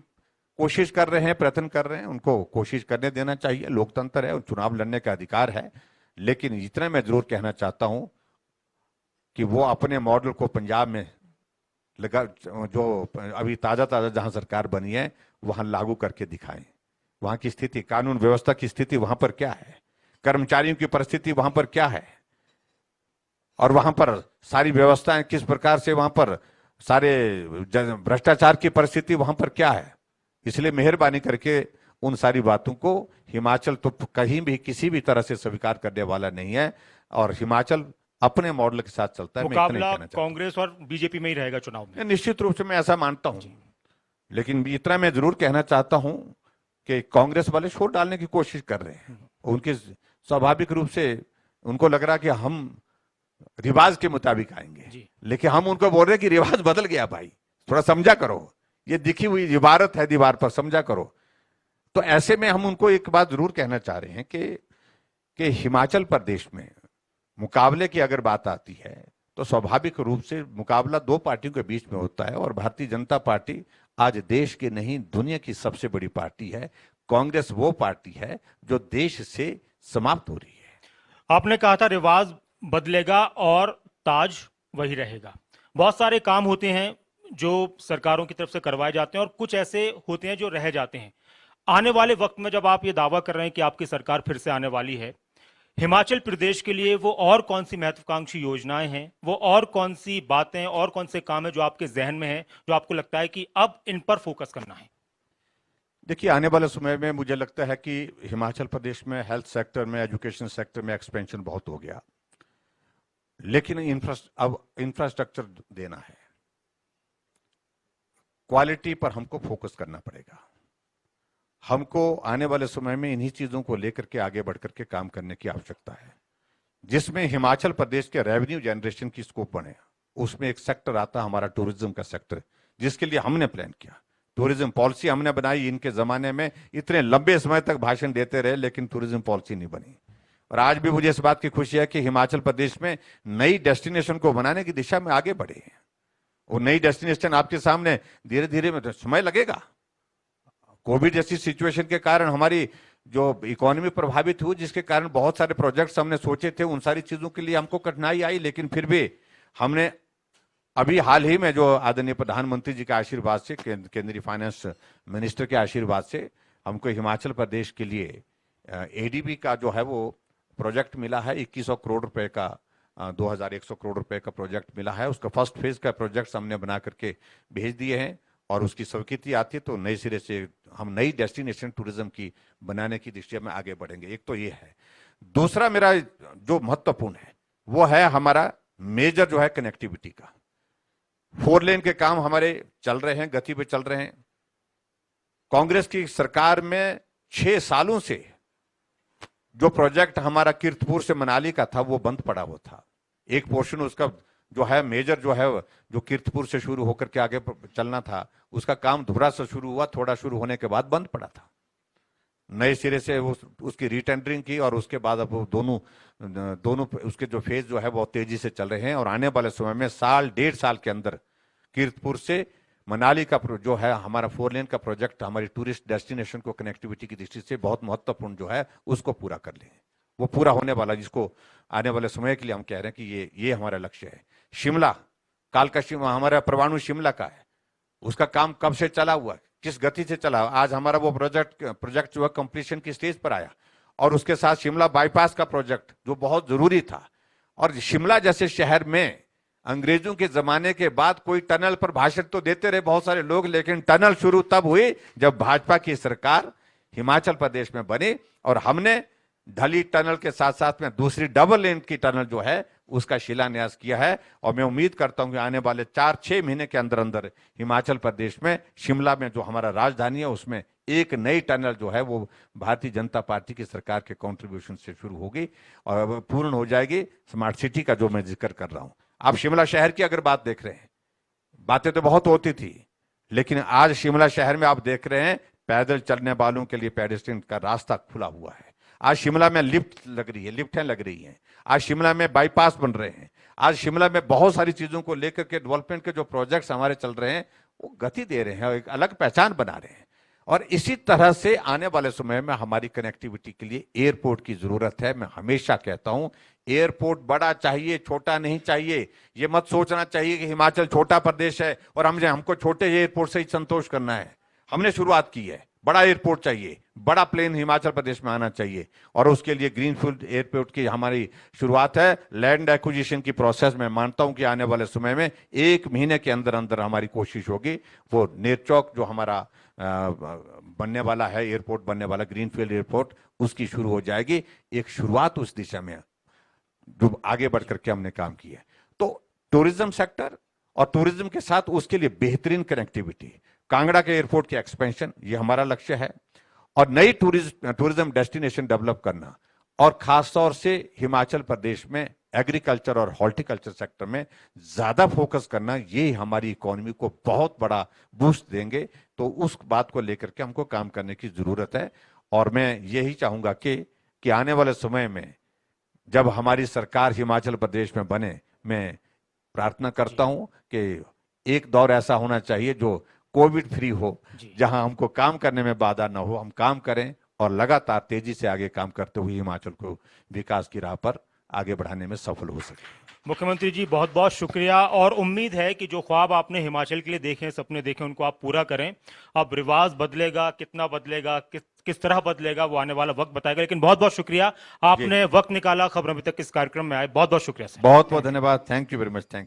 कोशिश कर रहे हैं, प्रयत्न कर रहे हैं, उनको कोशिश करने देना चाहिए। लोकतंत्र है और चुनाव लड़ने का अधिकार है। लेकिन इतना मैं जरूर कहना चाहता हूं कि वो अपने मॉडल को पंजाब में लगा, जो अभी ताजा ताजा जहां सरकार बनी है वहां लागू करके दिखाएं। वहां की स्थिति, कानून व्यवस्था की स्थिति वहां पर क्या है, कर्मचारियों की परिस्थिति वहां पर क्या है, और वहां पर सारी व्यवस्थाएं किस प्रकार से, वहां पर सारे भ्रष्टाचार की परिस्थिति वहां पर क्या है। इसलिए मेहरबानी करके उन सारी बातों को, हिमाचल तो कहीं भी किसी भी तरह से स्वीकार करने वाला नहीं है और हिमाचल अपने मॉडल के साथ चलता है। मुकाबला कांग्रेस और बीजेपी में ही रहेगा चुनाव में? निश्चित रूप से मैं ऐसा मानता हूं, लेकिन इतना मैं जरूर कहना चाहता हूं कि कांग्रेस वाले शोर डालने की कोशिश कर रहे हैं। उनके स्वाभाविक रूप से उनको लग रहा कि हम रिवाज के मुताबिक आएंगे, लेकिन हम उनको बोल रहे हैं कि रिवाज बदल गया भाई, थोड़ा समझा करो, ये दिखी हुई इबारत है दीवार पर, समझा करो। तो ऐसे में हम उनको एक बात जरूर कहना चाह रहे हैं कि हिमाचल प्रदेश में मुकाबले की अगर बात आती है तो स्वाभाविक रूप से मुकाबला 2 पार्टियों के बीच में होता है। और भारतीय जनता पार्टी आज देश की नहीं दुनिया की सबसे बड़ी पार्टी है। कांग्रेस वो पार्टी है जो देश से समाप्त हो रही है। आपने कहा था रिवाज बदलेगा और ताज वही रहेगा। बहुत सारे काम होते हैं जो सरकारों की तरफ से करवाए जाते हैं और कुछ ऐसे होते हैं जो रह जाते हैं। आने वाले वक्त में जब आप ये दावा कर रहे हैं कि आपकी सरकार फिर से आने वाली है, हिमाचल प्रदेश के लिए वो और कौन सी महत्वाकांक्षी योजनाएं हैं, वो और कौन सी बातें और कौन से काम है जो आपके जहन में है, जो आपको लगता है कि अब इन पर फोकस करना है? देखिए, आने वाले समय में मुझे लगता है कि हिमाचल प्रदेश में हेल्थ सेक्टर में, एजुकेशन सेक्टर में एक्सपेंशन बहुत हो गया, लेकिन अब इंफ्रास्ट्रक्चर देना है, क्वालिटी पर हमको फोकस करना पड़ेगा। हमको आने वाले समय में इन्हीं चीजों को लेकर के आगे बढ़कर के काम करने की आवश्यकता है, जिसमें हिमाचल प्रदेश के रेवेन्यू जनरेशन की स्कोप बने। उसमें एक सेक्टर आता है हमारा टूरिज्म का सेक्टर, जिसके लिए हमने प्लान किया। टूरिज्म पॉलिसी हमने बनाई, इनके जमाने में इतने लंबे समय तक भाषण देते रहे लेकिन टूरिज्म पॉलिसी नहीं बनी। और आज भी मुझे इस बात की खुशी है कि हिमाचल प्रदेश में नई डेस्टिनेशन को बनाने की दिशा में आगे बढ़े हैं। वो नई डेस्टिनेशन आपके सामने धीरे धीरे समय लगेगा। कोविड जैसी सिचुएशन के कारण हमारी जो इकोनॉमी प्रभावित हुई, जिसके कारण बहुत सारे प्रोजेक्ट्स हमने सोचे थे, उन सारी चीजों के लिए हमको कठिनाई आई, लेकिन फिर भी हमने अभी हाल ही में जो आदरणीय प्रधानमंत्री जी के आशीर्वाद से, केंद्रीय फाइनेंस मिनिस्टर के आशीर्वाद से, हमको हिमाचल प्रदेश के लिए एडीबी का जो है वो प्रोजेक्ट मिला है। 2100 करोड़ रुपए का 2100 करोड़ रुपए का प्रोजेक्ट मिला है। उसका फर्स्ट फेज का प्रोजेक्ट हमने बना करके भेज दिए हैं और उसकी स्वीकृति आती है तो नए सिरे से हम नई डेस्टिनेशन टूरिज्म की बनाने की दिशा में आगे बढ़ेंगे। एक तो ये है। दूसरा मेरा जो महत्वपूर्ण है वो है हमारा मेजर जो है कनेक्टिविटी का। 4 लेन के काम हमारे चल रहे हैं, गति पे चल रहे हैं। कांग्रेस की सरकार में 6 सालों से जो प्रोजेक्ट हमारा कीरतपुर से मनाली का था वो बंद पड़ा हुआ था। एक पोर्शन उसका जो है मेजर जो है जो कीरतपुर से शुरू होकर के आगे चलना था, उसका काम धुरा से शुरू हुआ, थोड़ा शुरू होने के बाद बंद पड़ा था। नए सिरे से उसकी रीटेंडरिंग की और उसके बाद अब दोनों उसके जो फेज जो है बहुत तेजी से चल रहे हैं और आने वाले समय में 1.5 साल के अंदर कीरतपुर से मनाली का जो है हमारा 4 लेन का प्रोजेक्ट हमारी टूरिस्ट डेस्टिनेशन को कनेक्टिविटी की दृष्टि से बहुत महत्वपूर्ण जो है उसको पूरा कर लें। वो पूरा होने वाला, जिसको आने वाले समय के लिए हम कह रहे हैं कि ये हमारा लक्ष्य है। शिमला, कालका शिमला, हमारा परवाणु शिमला का है, उसका काम कब से चला हुआ, किस गति से चला, आज हमारा वो प्रोजेक्ट जो है कंप्लीशन की स्टेज पर आया। और उसके साथ शिमला बाईपास का प्रोजेक्ट जो बहुत जरूरी था। और शिमला जैसे शहर में अंग्रेजों के जमाने के बाद कोई टनल पर भाषण तो देते रहे बहुत सारे लोग, लेकिन टनल शुरू तब हुई जब भाजपा की सरकार हिमाचल प्रदेश में बनी और हमने ढली टनल के साथ साथ में दूसरी डबल लेन की टनल जो है उसका शिलान्यास किया है। और मैं उम्मीद करता हूं कि आने वाले 4-6 महीने के अंदर अंदर हिमाचल प्रदेश में शिमला में जो हमारा राजधानी है उसमें एक नई टनल जो है वो भारतीय जनता पार्टी की सरकार के कंट्रीब्यूशन से शुरू होगी और पूर्ण हो जाएगी। स्मार्ट सिटी का जो मैं जिक्र कर रहा हूं, आप शिमला शहर की अगर बात देख रहे हैं, बातें तो बहुत होती थी, लेकिन आज शिमला शहर में आप देख रहे हैं पैदल चलने वालों के लिए पेडेस्ट्रियन का रास्ता खुला हुआ है। आज शिमला में लिफ्ट लग रही है, लिफ्टें लग रही हैं। आज शिमला में बाईपास बन रहे हैं। आज शिमला में बहुत सारी चीजों को लेकर के डेवलपमेंट के जो प्रोजेक्ट्स हमारे चल रहे हैं वो गति दे रहे हैं और एक अलग पहचान बना रहे हैं। और इसी तरह से आने वाले समय में हमारी कनेक्टिविटी के लिए एयरपोर्ट की जरूरत है। मैं हमेशा कहता हूं एयरपोर्ट बड़ा चाहिए, छोटा नहीं चाहिए। ये मत सोचना चाहिए कि हिमाचल छोटा प्रदेश है और हमको छोटे एयरपोर्ट से ही संतोष करना है। हमने शुरुआत की है, बड़ा एयरपोर्ट चाहिए, बड़ा प्लेन हिमाचल प्रदेश में आना चाहिए और उसके लिए ग्रीनफील्ड एयरपोर्ट की हमारी शुरुआत है। लैंड एक्विजिशन की प्रोसेस में मानता हूं कि आने वाले समय में 1 महीने के अंदर अंदर हमारी कोशिश होगी वो नेरचौक जो हमारा बनने वाला है, एयरपोर्ट बनने वाला ग्रीनफील्ड एयरपोर्ट, उसकी शुरू हो जाएगी। एक शुरुआत उस दिशा में जो आगे बढ़ करके हमने काम किया है। तो टूरिज्म सेक्टर और टूरिज्म के साथ उसके लिए बेहतरीन कनेक्टिविटी, कांगड़ा के एयरपोर्ट की एक्सपेंशन, ये हमारा लक्ष्य है। और नई टूरिज्म डेस्टिनेशन डेवलप करना और खासतौर से हिमाचल प्रदेश में एग्रीकल्चर और हॉर्टिकल्चर सेक्टर में ज्यादा फोकस करना, ये हमारी इकोनॉमी को बहुत बड़ा बूस्ट देंगे। तो उस बात को लेकर के हमको काम करने की जरूरत है। और मैं यही चाहूंगा कि आने वाले समय में जब हमारी सरकार हिमाचल प्रदेश में बने, मैं प्रार्थना करता हूं कि एक दौर ऐसा होना चाहिए जो कोविड फ्री हो, जहां हमको काम करने में बाधा ना हो, हम काम करें और लगातार तेजी से आगे काम करते हुए हिमाचल को विकास की राह पर आगे बढ़ाने में सफल हो सके। मुख्यमंत्री जी बहुत बहुत शुक्रिया और उम्मीद है कि जो ख्वाब आपने हिमाचल के लिए देखे, सपने देखे, उनको आप पूरा करें। अब रिवाज बदलेगा, कितना बदलेगा, किस तरह बदलेगा, वो आने वाला वक्त बताएगा। लेकिन बहुत बहुत शुक्रिया, आपने वक्त निकाला, खबर अभी तक इस कार्यक्रम में आए, बहुत बहुत शुक्रिया सर। बहुत बहुत धन्यवाद। Thank you very much. Thank